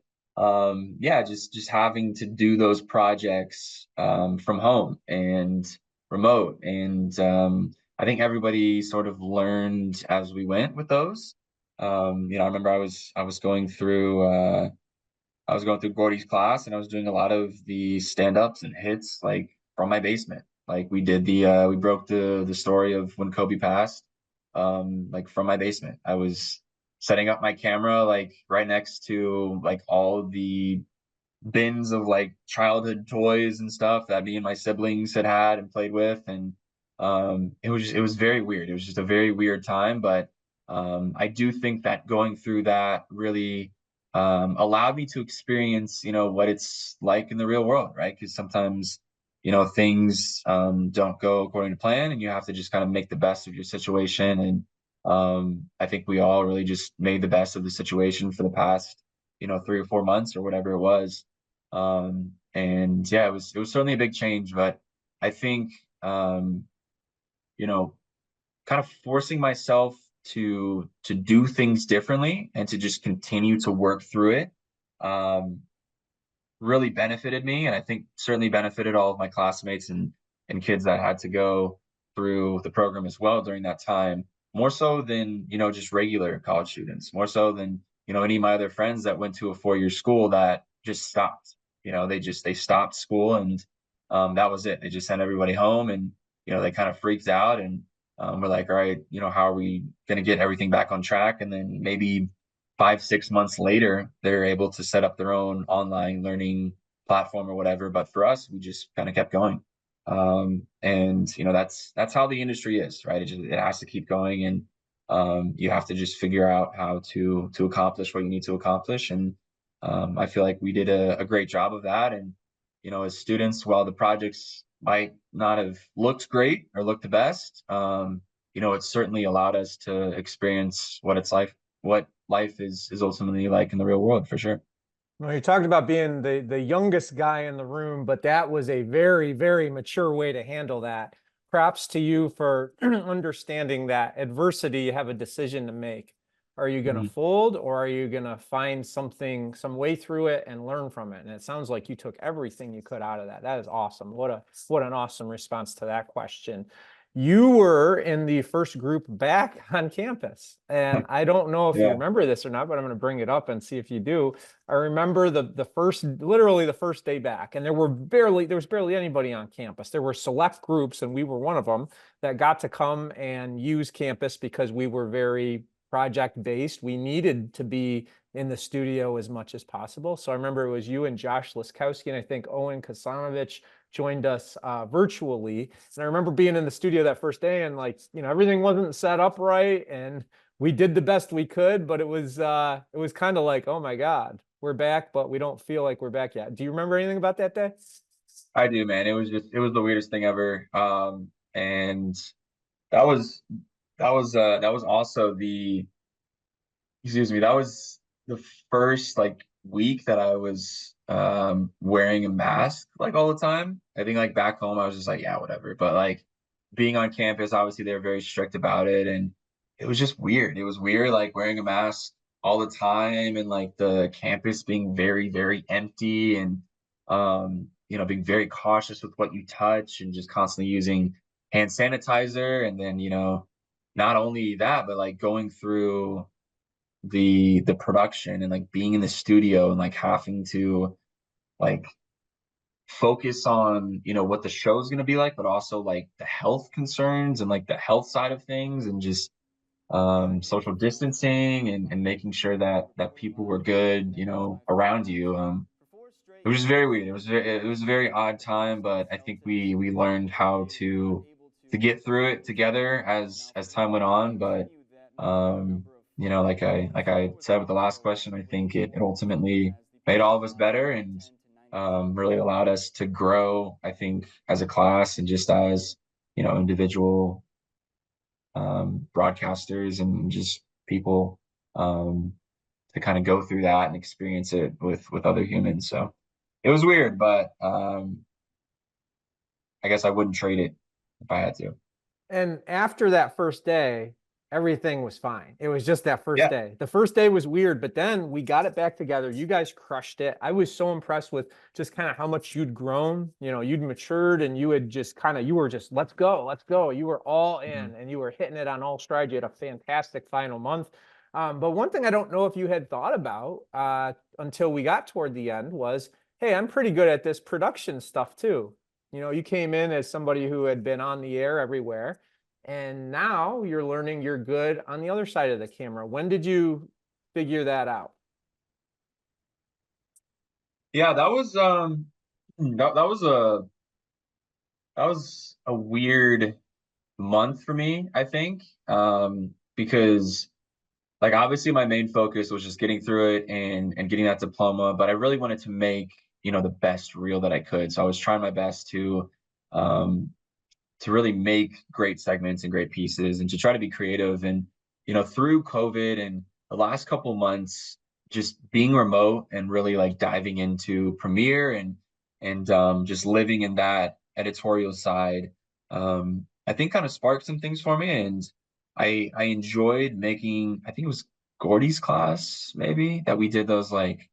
yeah, just having to do those projects from home and remote, and I think everybody sort of learned as we went with those. I remember I was going through Gordy's class, and I was doing a lot of the stand-ups and hits like from my basement. Like we broke the story of when Kobe passed, like from my basement. I was setting up my camera like right next to like all the bins of like childhood toys and stuff that me and my siblings had and played with. And it was very weird. It was just a very weird time, but I do think that going through that really allowed me to experience what it's like in the real world, right? Because sometimes things don't go according to plan, and you have to just kind of make the best of your situation. And I think we all really just made the best of the situation for the past 3 or 4 months or whatever it was. And yeah, it was certainly a big change, but I think um, you know kind of forcing myself to do things differently and to just continue to work through it um, really benefited me, and I think certainly benefited all of my classmates and kids that had to go through the program as well during that time, more so than just regular college students, more so than any of my other friends that went to a 4 year school that just stopped. They stopped school, and that was it. They just sent everybody home, and they kind of freaked out, and we're like, all right, how are we going to get everything back on track? And then maybe 5, 6 months later, they're able to set up their own online learning platform or whatever. But for us, we just kind of kept going. And that's how the industry is, right? It has to keep going, and you have to just figure out how to accomplish what you need to accomplish. And I feel like we did a great job of that. And as students, while the projects might not have looked great or looked the best, it certainly allowed us to experience what life is ultimately like in the real world, for sure. Well, you talked about being the youngest guy in the room, but that was a very, very mature way to handle that. Props to you for understanding that adversity, you have a decision to make. Are you going to Mhm. fold, or are you going to find something, some way through it and learn from it? And it sounds like you took everything you could out of that. That is awesome. What an awesome response to that question. You were in the first group back on campus. And I don't know if you Yeah. remember this or not, but I'm going to bring it up and see if you do. I remember literally the first day back, and there was barely anybody on campus. There were select groups, and we were one of them that got to come and use campus because we were very project based. We needed to be in the studio as much as possible. So I remember it was you and Josh Liskowski, and I think Owen Kasanovich joined us virtually. And I remember being in the studio that first day, and everything wasn't set up right, and we did the best we could, but it was kind of like, oh my God, we're back, but we don't feel like we're back yet. Do you remember anything about that day? I do, man. It was the weirdest thing ever. And that was that was also the excuse me, that was the first like week that I was wearing a mask like all the time. I think like back home I was just like, yeah, whatever. But like being on campus, obviously they were very strict about it, and it was just weird. It was weird like wearing a mask all the time, and like the campus being very, very empty, and being very cautious with what you touch, and just constantly using hand sanitizer. And then, not only that, but like going through the production and like being in the studio and like having to like focus on what the show's going to be like, but also like the health concerns and like the health side of things, and just social distancing, and making sure that people were good around you. It was just very weird. It was a very odd time, but I think we learned how to get through it together as time went on. But like I said with the last question, I think it ultimately made all of us better, and really allowed us to grow, I think, as a class and just as individual broadcasters and just people, um, to kind of go through that and experience it with other humans. So it was weird, but I guess I wouldn't trade it if I had to. And after that first day, everything was fine. It was just that first Yeah. day. The first day was weird, but then we got it back together. You guys crushed it. I was so impressed with just kind of how much you'd grown. You'd matured, and you had just you were just, let's go, let's go. You were all Mhm. in, and you were hitting it on all strides. You had a fantastic final month. But one thing I don't know if you had thought about until we got toward the end was, hey, I'm pretty good at this production stuff too. You came in as somebody who had been on the air everywhere, and now you're learning you're good on the other side of the camera. When did you figure that out? Yeah, that was a weird month for me, I think. Because like obviously my main focus was just getting through it and getting that diploma, but I really wanted to make the best reel that I could. So I was trying my best um, to really make great segments and great pieces and to try to be creative. And, through COVID and the last couple months, just being remote and really like diving into Premiere and just living in that editorial side, I think kind of sparked some things for me. And I enjoyed making, I think it was Gordy's class, maybe, that we did those like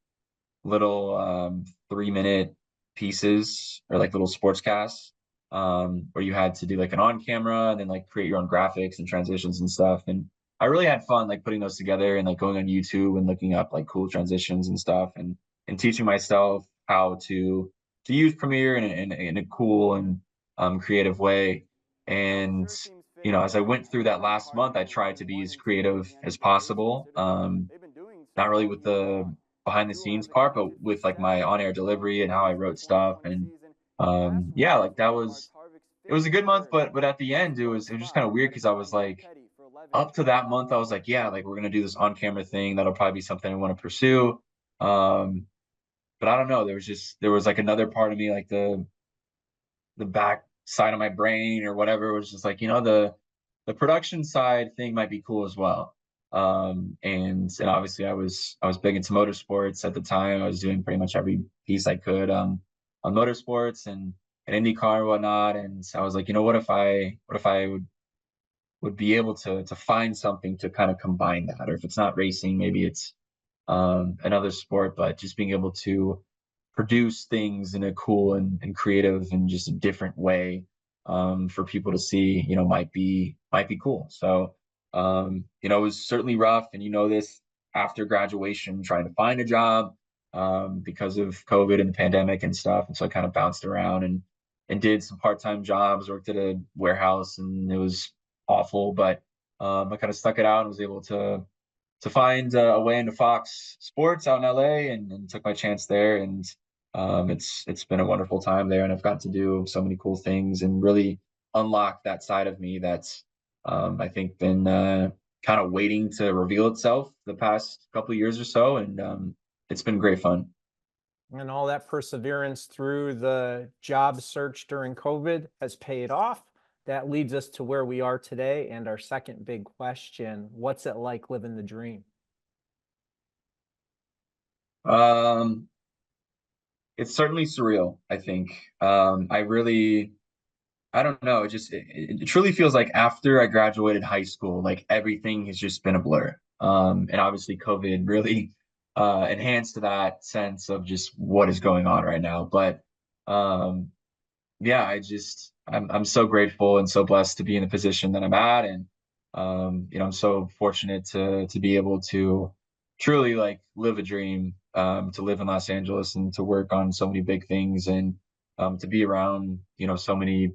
little 3-minute pieces or like little sportscasts where you had to do like an on camera and then like create your own graphics and transitions and stuff. And I really had fun like putting those together and like going on YouTube and looking up like cool transitions and stuff and teaching myself how to use Premiere in a cool and creative way. And as I went through that last month, I tried to be as creative as possible. Not really with the behind the scenes part, but with like my on air delivery and how I wrote stuff. And yeah, like that was it was a good month, but at the end it was just kind of weird because I was like up to that month, I was like, yeah, like we're gonna do this on camera thing. That'll probably be something I want to pursue. Um, but I don't know. There was like another part of me, like the back side of my brain or whatever was just like, the production side thing might be cool as well. And obviously I was big into motorsports at the time. I was doing pretty much every piece I could on motorsports and IndyCar and whatnot. And so I was like, what if I would be able to find something to kind of combine that, or if it's not racing, maybe it's another sport, but just being able to produce things in a cool and creative and just a different way for people to see, might be cool. So it was certainly rough, and this after graduation, trying to find a job because of COVID and the pandemic and stuff. And so I kind of bounced around and did some part-time jobs, worked at a warehouse, and it was awful, but I kind of stuck it out and was able to find a way into Fox Sports out in LA and took my chance there. And it's been a wonderful time there, and I've got to do so many cool things and really unlock that side of me that's I think been kind of waiting to reveal itself the past couple of years or so. And it's been great fun. And all that perseverance through the job search during COVID has paid off. That leads us to where we are today and our second big question: what's it like living the dream? Um, it's certainly surreal, I think. I don't know. It truly feels like after I graduated high school, like everything has just been a blur. And obviously COVID really enhanced that sense of just what is going on right now. But um, yeah, I'm so grateful and so blessed to be in the position that I'm at. And I'm so fortunate to be able to truly like live a dream, to live in Los Angeles and to work on so many big things and to be around, so many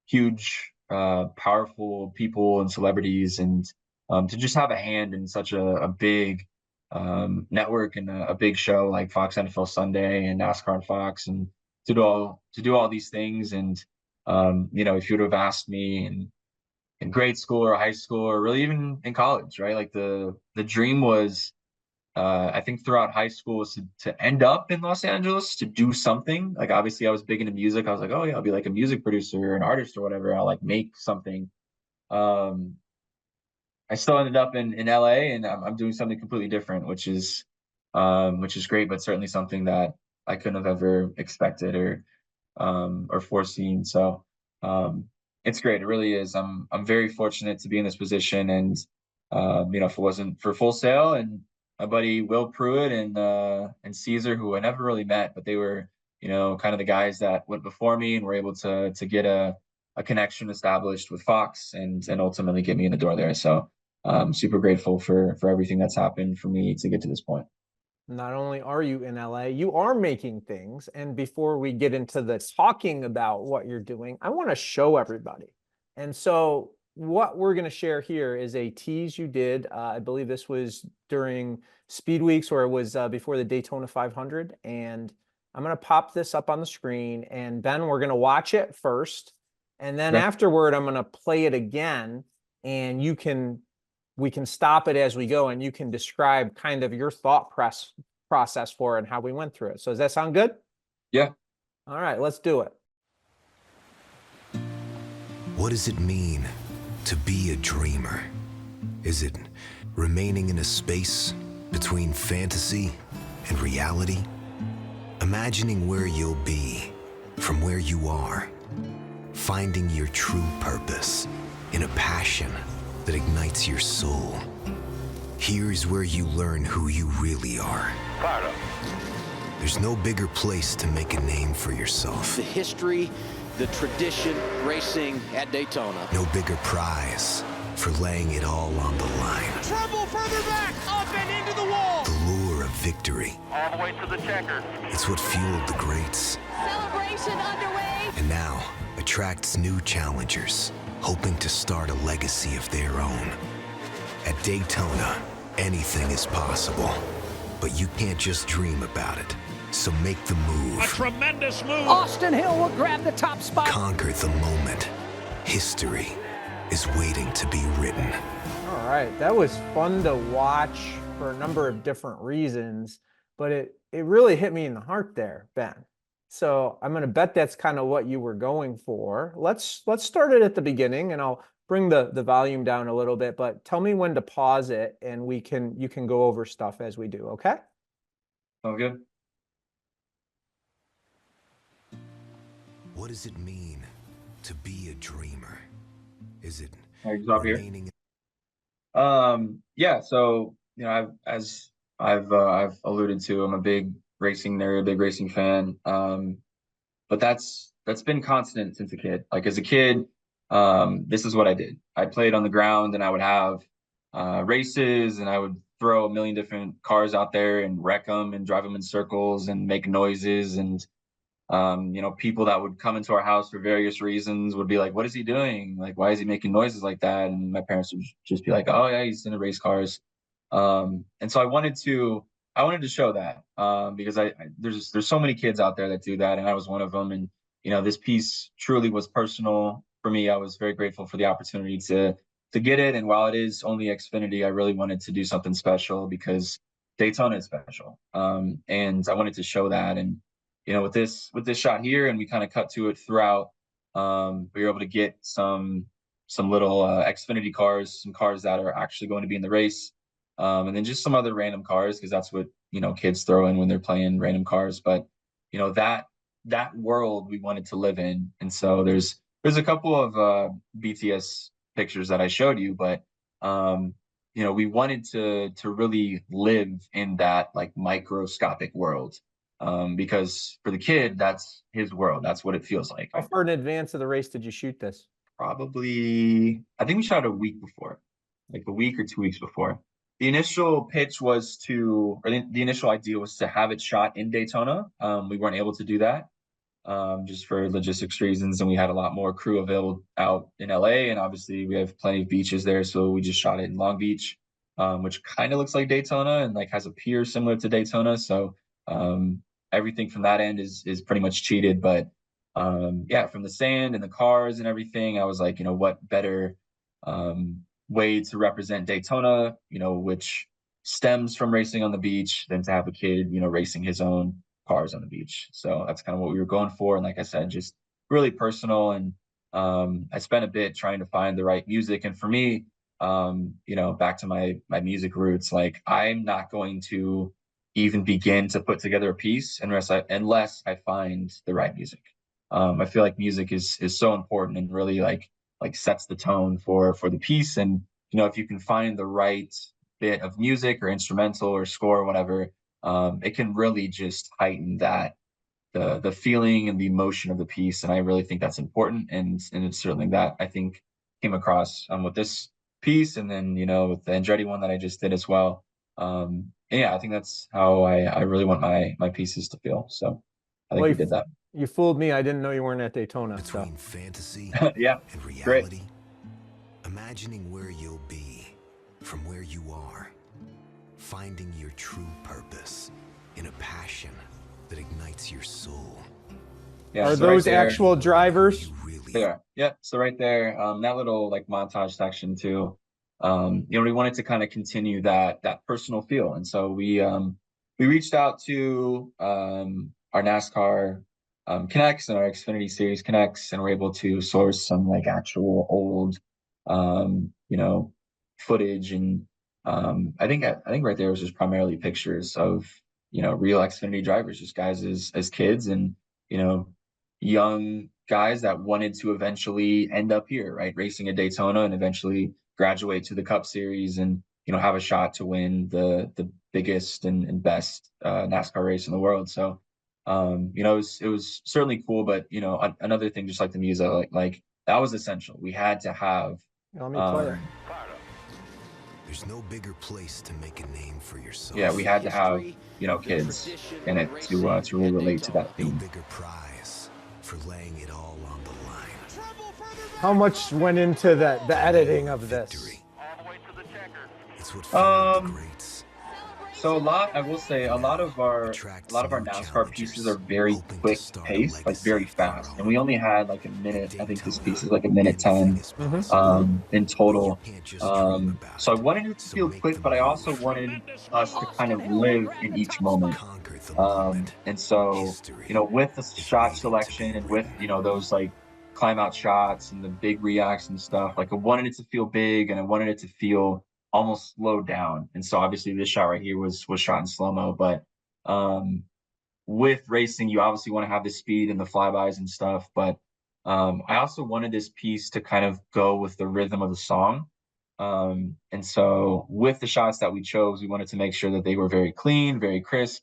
huge, powerful people and celebrities, and to just have a hand in such a big network and a big show like Fox NFL Sunday and NASCAR on Fox, and to do all these things. And if you would have asked me in grade school or high school or really even in college, right? Like the dream was, I think throughout high school, was to end up in Los Angeles to do something. Like obviously I was big into music. I was like, oh yeah, I'll be like a music producer or an artist or whatever. I'll like make something. Um, I still ended up in LA, and I'm doing something completely different, which is great, but certainly something that I couldn't have ever expected or foreseen. So it's great. It really is. I'm very fortunate to be in this position. And if it wasn't for Full Sail and my buddy Will Pruitt and Caesar, who I never really met, but they were kind of the guys that went before me and were able to get a connection established with Fox and ultimately get me in the door there. So I'm super grateful for everything that's happened for me to get to this point. Not only are you in LA, you are making things. And before we get into the talking about what you're doing, I want to show everybody. And so, what we're going to share here is a tease you did. I believe this was during Speed Weeks, or it was before the Daytona 500. And I'm going to pop this up on the screen. And Ben, we're going to watch it first. And then Okay. afterward, I'm going to play it again. And we can stop it as we go, and you can describe kind of your thought process for it and how we went through it. So does that sound good? Yeah. All right, let's do it. What does it mean to be a dreamer? Is it remaining in a space between fantasy and reality? Imagining where you'll be from where you are, finding your true purpose in a passion that ignites your soul. Here's where you learn who you really are. Fired up. There's no bigger place to make a name for yourself. The history, the tradition, racing at Daytona. No bigger prize for laying it all on the line. Trouble further back, up and into the wall. The lure of victory. All the way to the checker. It's what fueled the greats. Celebration underway. And now attracts new challengers, hoping to start a legacy of their own. At Daytona, anything is possible, but you can't just dream about it. So make the move. A tremendous move. Austin Hill will grab the top spot. Conquer the moment. History is waiting to be written. All right, that was fun to watch for a number of different reasons, but it really hit me in the heart there, Ben. So I'm going to bet that's kind of what you were going for. Let's start it at the beginning, and I'll bring the volume down a little bit, but tell me when to pause it, and you can go over stuff as we do, okay? Sounds good. What does it mean to be a dreamer? Is it All right, stop here. remaining Yeah, so I've alluded to, I'm a big racing nerd, big racing fan. But that's been constant since a kid. Like as a kid, this is what I did. I played on the ground and I would have races, and I would throw a million different cars out there and wreck them and drive them in circles and make noises. And people that would come into our house for various reasons would be like, what is he doing? Like, why is he making noises like that? And my parents would just be like, oh yeah, he's into race cars. And so I wanted to show that, because there's so many kids out there that do that. And I was one of them. And, this piece truly was personal for me. I was very grateful for the opportunity to get it. And while it is only Xfinity, I really wanted to do something special because Daytona is special. And I wanted to show that. And, with this shot here, and we kind of cut to it throughout, we were able to get some little Xfinity cars, some cars that are actually going to be in the race, and then just some other random cars, because that's what kids throw in when they're playing random cars. But that world we wanted to live in, and so there's a couple of BTS pictures that I showed you, but we wanted to really live in that like microscopic world. Because for the kid, that's his world. That's what it feels like. How far in advance of the race did you shoot this? Probably, I think we shot a week before, like a week or 2 weeks before. The initial pitch was the initial idea was to have it shot in Daytona. We weren't able to do that, just for logistics reasons. And we had a lot more crew available out in LA. And obviously we have plenty of beaches there. So we just shot it in Long Beach, which kind of looks like Daytona and like has a pier similar to Daytona. So, everything from that end is pretty much cheated, but from the sand and the cars and everything, I was like, what better way to represent Daytona, which stems from racing on the beach, than to have a kid, racing his own cars on the beach. So that's kind of what we were going for. And like I said, just really personal. And I spent a bit trying to find the right music. And for me, back to my music roots, like I'm not going to even begin to put together a piece unless I find the right music. I feel like music is so important and really like sets the tone for the piece. And if you can find the right bit of music or instrumental or score or whatever, it can really just heighten that the feeling and the emotion of the piece. And I really think that's important. And it's certainly that I think came across with this piece, and then with the Andretti one that I just did as well. I think that's how I really want my pieces to feel. So I think we did that. You fooled me. I didn't know you weren't at Daytona. between fantasy Yeah, and reality? great. Imagining where you'll be from where you are, finding your true purpose in a passion that ignites your soul. Yeah, Are so right those there, actual drivers? You really They are. Yeah. So right there, that little like montage section too. We wanted to kind of continue that personal feel, and so we reached out to our NASCAR connects and our Xfinity Series connects, and we're able to source some like actual old, footage. And I think right there was just primarily pictures of real Xfinity drivers, just guys as kids, and young guys that wanted to eventually end up here, right, racing at Daytona and eventually graduate to the Cup Series and have a shot to win the biggest and best NASCAR race in the world. So it was certainly cool, but another thing, just like the music, like that was essential. We had to have. Let me play it. There's no bigger place to make a name for yourself. Yeah, we had to have kids in it to really relate to that No theme. bigger prize for laying it all on the line. How much went into the editing of this? Victory. It's what fueled the greats. So I will say a lot of our NASCAR pieces are very quick paced, like very fast. And we only had like a minute. I think this piece is like a minute 10 in total. So I wanted it to feel quick, but I also wanted us to kind of live in each moment. And so, with the shot selection and with, those like climb out shots and the big reacts and stuff, like I wanted it to feel big and I wanted it to feel almost slowed down. And so obviously this shot right here was shot in slow-mo, but with racing, you obviously want to have the speed and the flybys and stuff. But I also wanted this piece to kind of go with the rhythm of the song. And so with the shots that we chose, we wanted to make sure that they were very clean, very crisp,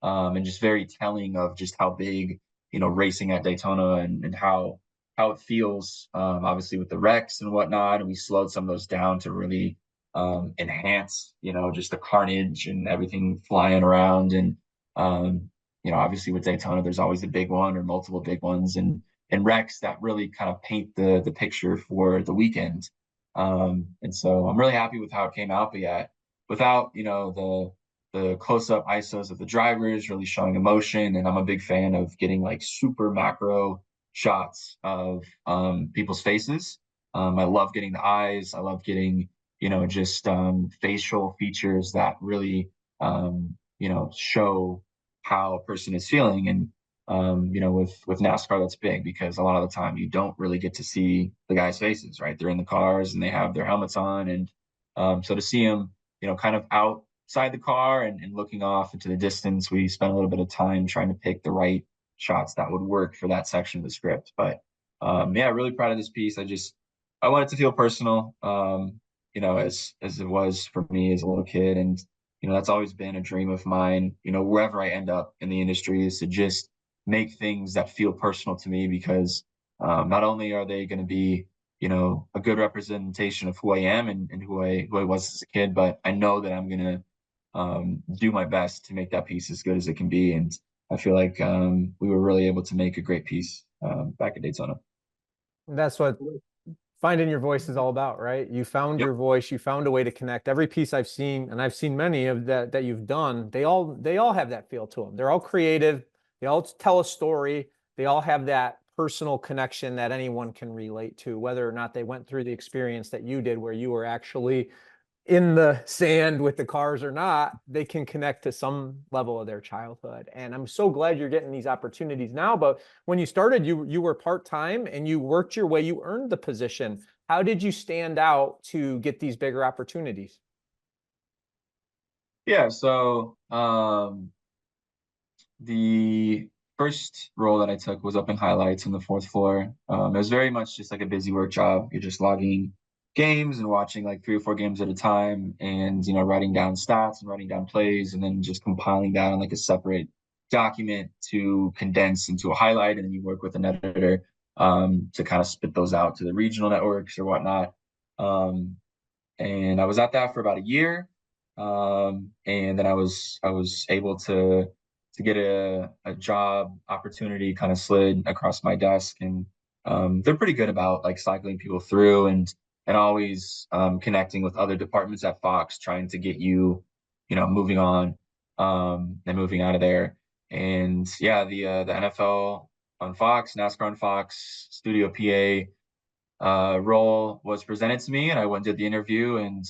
and just very telling of just how big, racing at Daytona and how it feels, obviously with the wrecks and whatnot. And we slowed some of those down to really enhance, just the carnage and everything flying around. And, obviously with Daytona, there's always a big one or multiple big ones and wrecks that really kind of paint the picture for the weekend. And so I'm really happy with how it came out, but yeah, without, the close-up ISOs of the drivers really showing emotion. And I'm a big fan of getting like super macro shots of people's faces. I love getting the eyes. I love getting just facial features that really, show how a person is feeling. And, with NASCAR, that's big because a lot of the time you don't really get to see the guys' faces, right? They're in the cars and they have their helmets on. And so to see them, kind of outside the car and looking off into the distance, we spent a little bit of time trying to pick the right shots that would work for that section of the script. But really proud of this piece. I want it to feel personal. As it was for me as a little kid. And, that's always been a dream of mine, wherever I end up in the industry, is to just make things that feel personal to me, because not only are they going to be, a good representation of who I am and who I was as a kid, but I know that I'm going to do my best to make that piece as good as it can be. And I feel like we were really able to make a great piece back at Daytona. That's what finding your voice is all about, right? You found your voice, you found a way to connect. Every piece I've seen, and I've seen many of that you've done, they all have that feel to them. They're all creative. They all tell a story. They all have that personal connection that anyone can relate to, whether or not they went through the experience that you did, where you were actually in the sand with the cars or not. They can connect to some level of their childhood. And I'm so glad you're getting these opportunities now. But when you started, you were part-time and you worked your way, you earned the position. How did you stand out to get these bigger opportunities? Yeah, so the first role that I took was up in highlights on the fourth floor. It was very much just like a busy work job. You're just logging games and watching like 3 or 4 games at a time, and writing down stats and writing down plays, and then just compiling that on like a separate document to condense into a highlight. And then you work with an editor to kind of spit those out to the regional networks or whatnot. And I was at that for about a year, and then I was able to get a job opportunity kind of slid across my desk. And they're pretty good about like cycling people through and always connecting with other departments at Fox, trying to get you, moving on and moving out of there. And yeah, the NFL on Fox, NASCAR on Fox, Studio PA role was presented to me, and I went and did the interview. And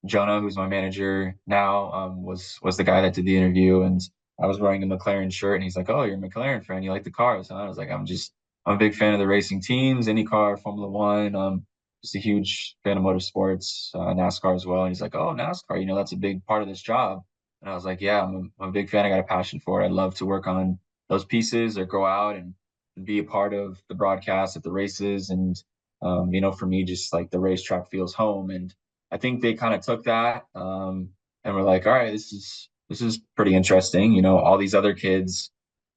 Jonah, who's my manager now, was the guy that did the interview, and I was wearing a McLaren shirt, and he's like, "Oh, you're a McLaren fan. You like the cars?" And I was like, I'm a big fan of the racing teams, IndyCar, Formula One. Just a huge fan of motorsports, NASCAR as well. And he's like, "Oh, NASCAR, that's a big part of this job." And I was like, "Yeah, I'm a big fan. I got a passion for it. I'd love to work on those pieces or go out and be a part of the broadcast at the races." And for me, just like the racetrack feels home. And I think they kind of took that and were like, "All right, this is pretty interesting." All these other kids,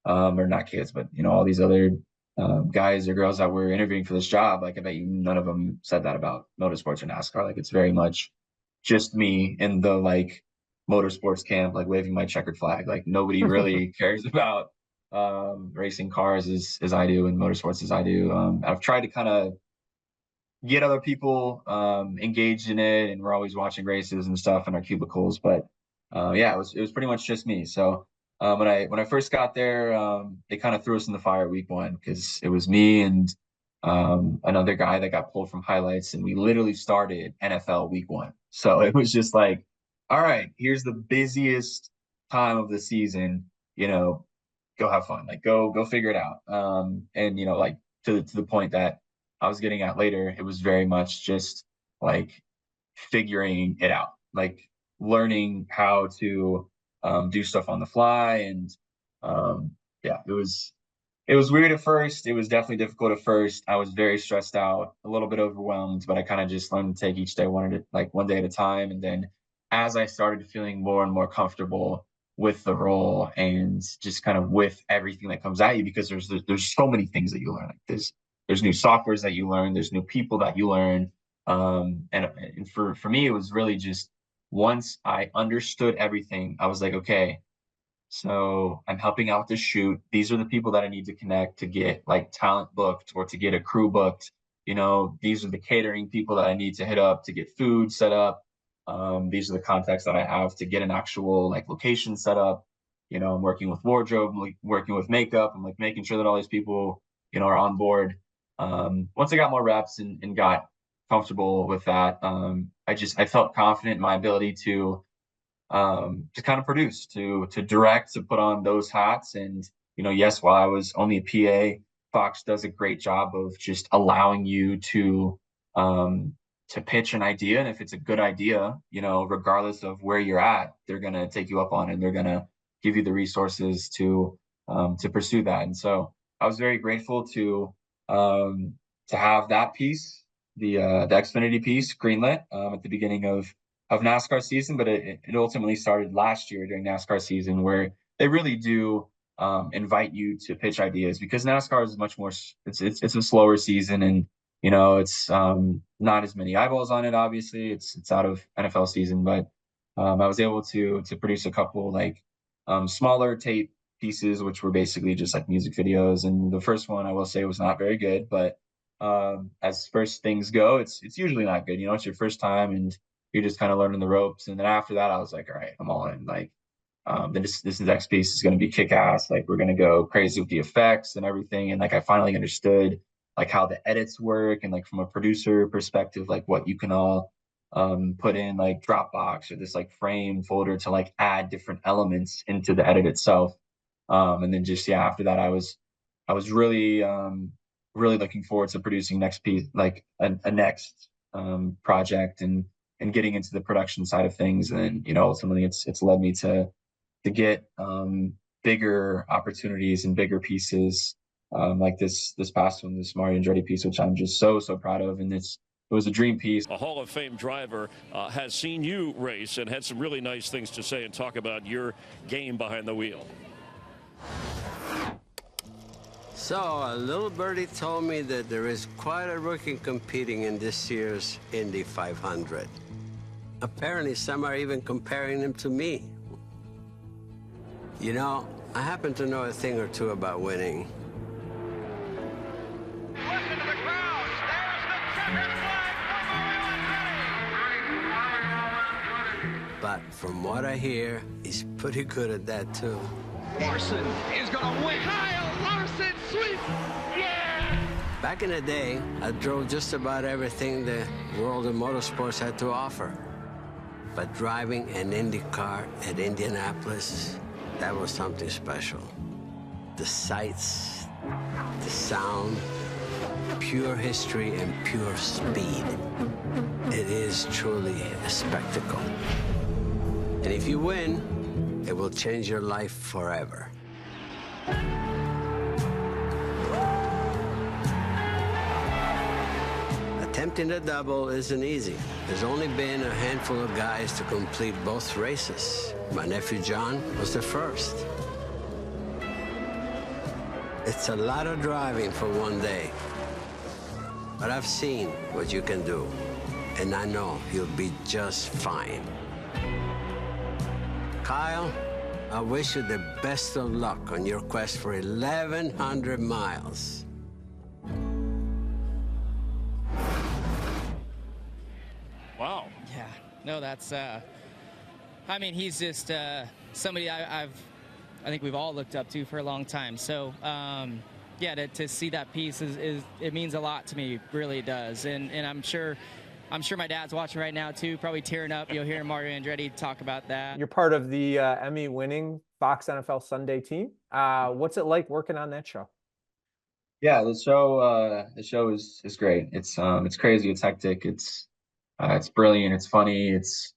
or not kids, but all these other guys or girls that were interviewing for this job, like I bet you none of them said that about motorsports or NASCAR. Like it's very much just me in the like motorsports camp, like waving my checkered flag. Like nobody really cares about racing cars as I do and motorsports as I do. I've tried to kind of get other people engaged in it, and we're always watching races and stuff in our cubicles. But yeah, it was pretty much just me. So when I first got there, they kind of threw us in the fire week one because it was me and another guy that got pulled from highlights, and we literally started NFL week one. So it was just like, all right, here's the busiest time of the season. Go have fun, like go figure it out. And like to the point that I was getting at later, it was very much just like figuring it out, like learning how to do stuff on the fly. And yeah, it was weird at first. It was definitely difficult at first. I was very stressed out, a little bit overwhelmed, but I kind of just learned to take each day one day at a time. And then as I started feeling more and more comfortable with the role and just kind of with everything that comes at you, because there's so many things that you learn. Like there's new softwares that you learn, there's new people that you learn. And for me, it was really just once I understood everything, I was like, okay, so I'm helping out with the shoot. These are the people that I need to connect to get like talent booked or to get a crew booked. These are the catering people that I need to hit up to get food set up. These are the contacts that I have to get an actual like location set up. I'm working with wardrobe, I'm like working with makeup. I'm like making sure that all these people, are on board. Once I got more reps and got comfortable with that, I felt confident in my ability to kind of produce, to direct, to put on those hats. And, yes, while I was only a PA, Fox does a great job of just allowing you to pitch an idea. And if it's a good idea, regardless of where you're at, they're going to take you up on it, and they're going to give you the resources to pursue that. And so I was very grateful to have that piece, the Xfinity piece, greenlit at the beginning of NASCAR season. But it ultimately started last year during NASCAR season, where they really do invite you to pitch ideas, because NASCAR is much more, it's a slower season, and it's not as many eyeballs on it. Obviously it's out of NFL season, but I was able to produce a couple like smaller tape pieces, which were basically just like music videos. And the first one, I will say, was not very good, but as first things go, it's usually not good. It's your first time and you're just kind of learning the ropes. And then after that, I was like, all right, I'm all in. Like this next piece is going to be kick ass. Like we're going to go crazy with the effects and everything. And like I finally understood like how the edits work, and like from a producer perspective, like what you can all put in like Dropbox or this like frame folder to like add different elements into the edit itself. And then just after that, I was really really looking forward to producing next piece, like a next project, and getting into the production side of things. And ultimately it's led me to get bigger opportunities and bigger pieces, like this past one, this Mario Andretti piece, which I'm just so proud of. And it was a dream piece. A Hall of Fame driver has seen you race and had some really nice things to say and talk about your game behind the wheel. So a little birdie told me that there is quite a rookie competing in this year's Indy 500. Apparently some are even comparing him to me. I happen to know a thing or two about winning. Listen to the crowd. There's the checkered flag for Mario Andretti. But from what I hear, he's pretty good at that too. Larson is going to win. Kyle Larson sweep. Yeah! Back in the day, I drove just about everything the world of motorsports had to offer. But driving an Indy car at Indianapolis, that was something special. The sights, the sound, pure history and pure speed. It is truly a spectacle. And if you win, it will change your life forever. Attempting a double isn't easy. There's only been a handful of guys to complete both races. My nephew John was the first. It's a lot of driving for one day. But I've seen what you can do, and I know you'll be just fine. Kyle, I wish you the best of luck on your quest for 1,100 miles. Wow. Yeah, no, that's, I mean, he's just somebody I think we've all looked up to for a long time. So, yeah, to see that piece is it means a lot to me, really does. And I'm sure my dad's watching right now too, probably tearing up. You'll hear Mario Andretti talk about that. You're part of the Emmy-winning Fox NFL Sunday team. What's it like working on that show? Yeah, the show is great. It's crazy, it's hectic, it's brilliant, it's funny, it's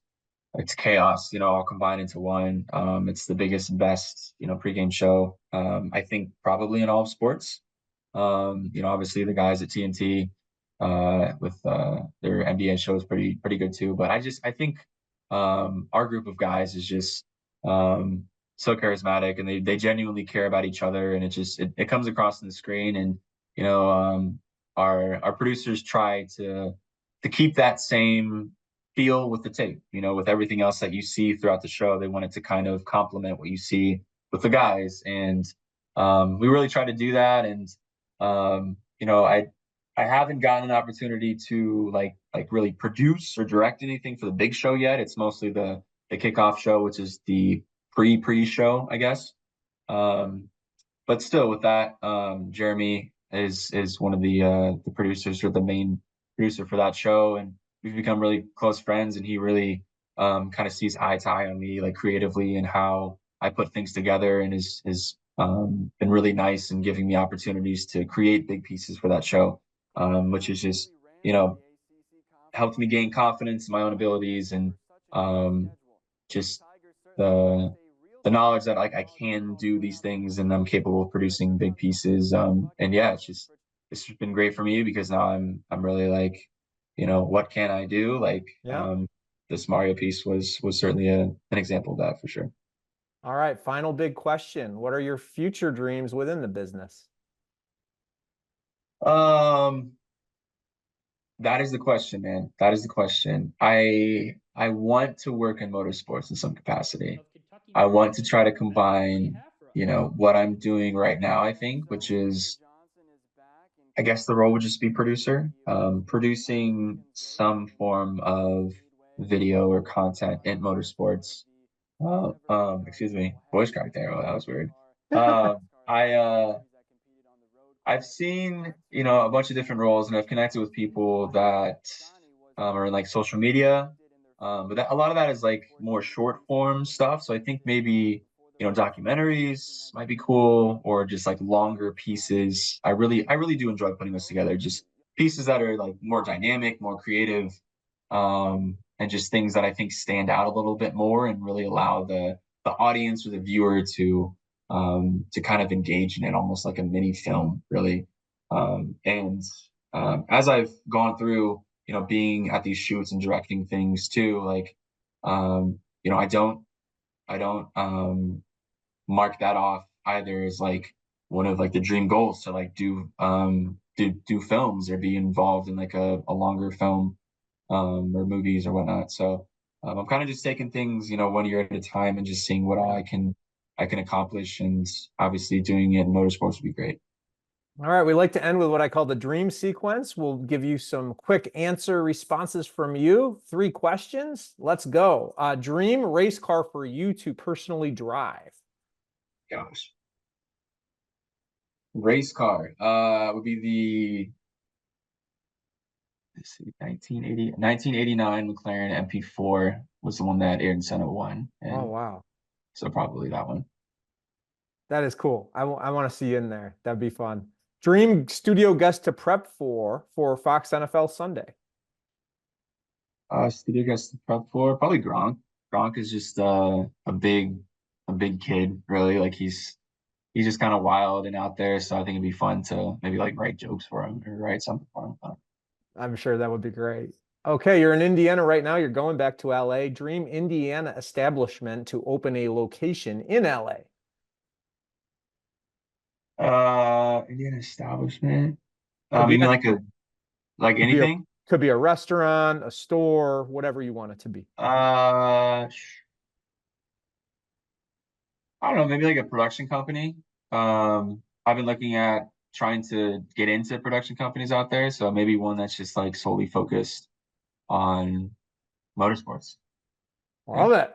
chaos, all combined into one. It's the biggest and best, pregame show, I think probably in all of sports. Obviously the guys at TNT with their NBA show is pretty good too. But I think our group of guys is just so charismatic, and they genuinely care about each other, and it comes across on the screen. And our producers try to keep that same feel with the tape, with everything else that you see throughout the show. They want it to kind of complement what you see with the guys. And we really try to do that. And I haven't gotten an opportunity to like really produce or direct anything for the big show yet. It's mostly the kickoff show, which is the pre show, I guess. But still with that, Jeremy is one of the producers, or the main producer for that show. And we've become really close friends, and he really kind of sees eye to eye on me, like creatively, and how I put things together, and is been really nice in giving me opportunities to create big pieces for that show, which is just helped me gain confidence in my own abilities, and just the knowledge that like I can do these things and I'm capable of producing big pieces. And yeah, it's been great for me, because now I'm really like, what can I do? Like, this Mario piece was certainly an example of that for sure. All right, final big question. What are your future dreams within the business? That is the question, man. That is the question. I want to work in motorsports in some capacity. I want to try to combine, what I'm doing right now, I think, which is, I guess the role would just be producer, producing some form of video or content in motorsports. Excuse me, voice crack there. Oh, that was weird. I've seen, a bunch of different roles, and I've connected with people that are in like social media. But a lot of that is like more short form stuff. So I think maybe, documentaries might be cool, or just like longer pieces. I really do enjoy putting those together. Just pieces that are like more dynamic, more creative, and just things that I think stand out a little bit more and really allow the audience or the viewer to kind of engage in it, almost like a mini film, really. And as I've gone through, being at these shoots and directing things too, like, I don't mark that off either as like one of like the dream goals to like do films or be involved in like a longer film, or movies or whatnot. So I'm kind of just taking things, 1 year at a time, and just seeing what all I can accomplish. And obviously doing it in motorsports would be great. All right, we like to end with what I call the dream sequence. We'll give you some quick answer responses from you. 3 questions. Let's go. Dream race car for you to personally drive. Gosh. Race car would be the, let's see, 1989 McLaren MP4 was the one that Ayrton Senna won. And oh, wow. so probably that one. That is cool. I want to see you in there. That'd be fun. Dream studio guest to prep for Fox NFL Sunday. Studio guest to prep for probably Gronk. Gronk is just a big kid, really. Like he's just kind of wild and out there. So I think it'd be fun to maybe like write jokes for him or write something for him. I'm sure that would be great. Okay, you're in Indiana right now. You're going back to LA. Dream Indiana establishment to open a location in LA. Indiana establishment. Could You be mean like anything? Could be a restaurant, a store, whatever you want it to be. I don't know, maybe like a production company. I've been looking at trying to get into production companies out there, so maybe one that's just like solely focused on motorsports. Love it.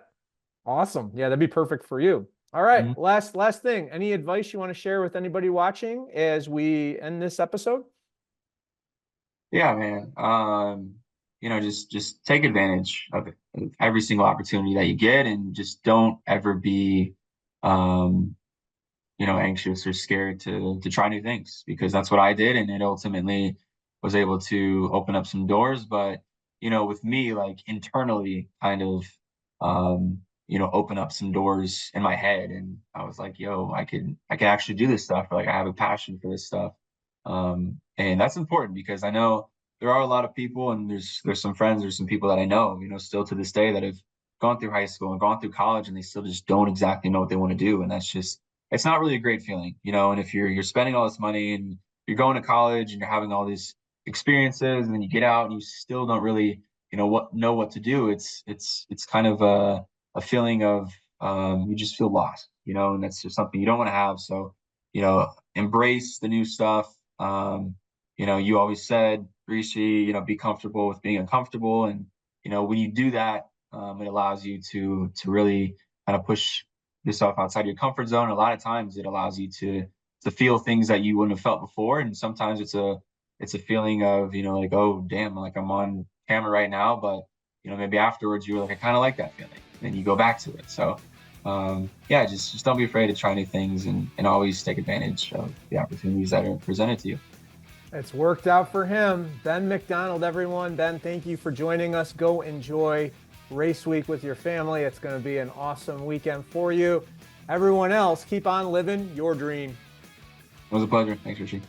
Awesome. Yeah, that'd be perfect for you. All right. Mm-hmm. Last thing. Any advice you want to share with anybody watching as we end this episode? Yeah, man. Just take advantage of every single opportunity that you get, and just don't ever be anxious or scared to try new things, because that's what I did, and it ultimately was able to open up some doors. But with me, like internally, kind of open up some doors in my head, and I was like, yo, I can actually do this stuff, or like I have a passion for this stuff. And that's important, because I know there are a lot of people, and there's some friends, there's some people that I know, still to this day, that have gone through high school and gone through college, and they still just don't exactly know what they want to do. And it's not really a great feeling, and if you're spending all this money and you're going to college and you're having all these experiences, and then you get out and you still don't really, know what to do. It's kind of a feeling of you just feel lost, and that's just something you don't want to have. So, embrace the new stuff. You always said, Rishi, be comfortable with being uncomfortable. And, when you do that, it allows you to really kind of push yourself outside your comfort zone. A lot of times it allows you to feel things that you wouldn't have felt before. And sometimes it's a feeling of, like, oh, damn, like I'm on camera right now, but, maybe afterwards you're like, I kind of like that feeling. And you go back to it. So, just don't be afraid to try new things, and always take advantage of the opportunities that are presented to you. It's worked out for him. Ben McDonald, everyone. Ben, thank you for joining us. Go enjoy race week with your family. It's going to be an awesome weekend for you. Everyone else, keep on living your dream. It was a pleasure. Thanks, Rishi.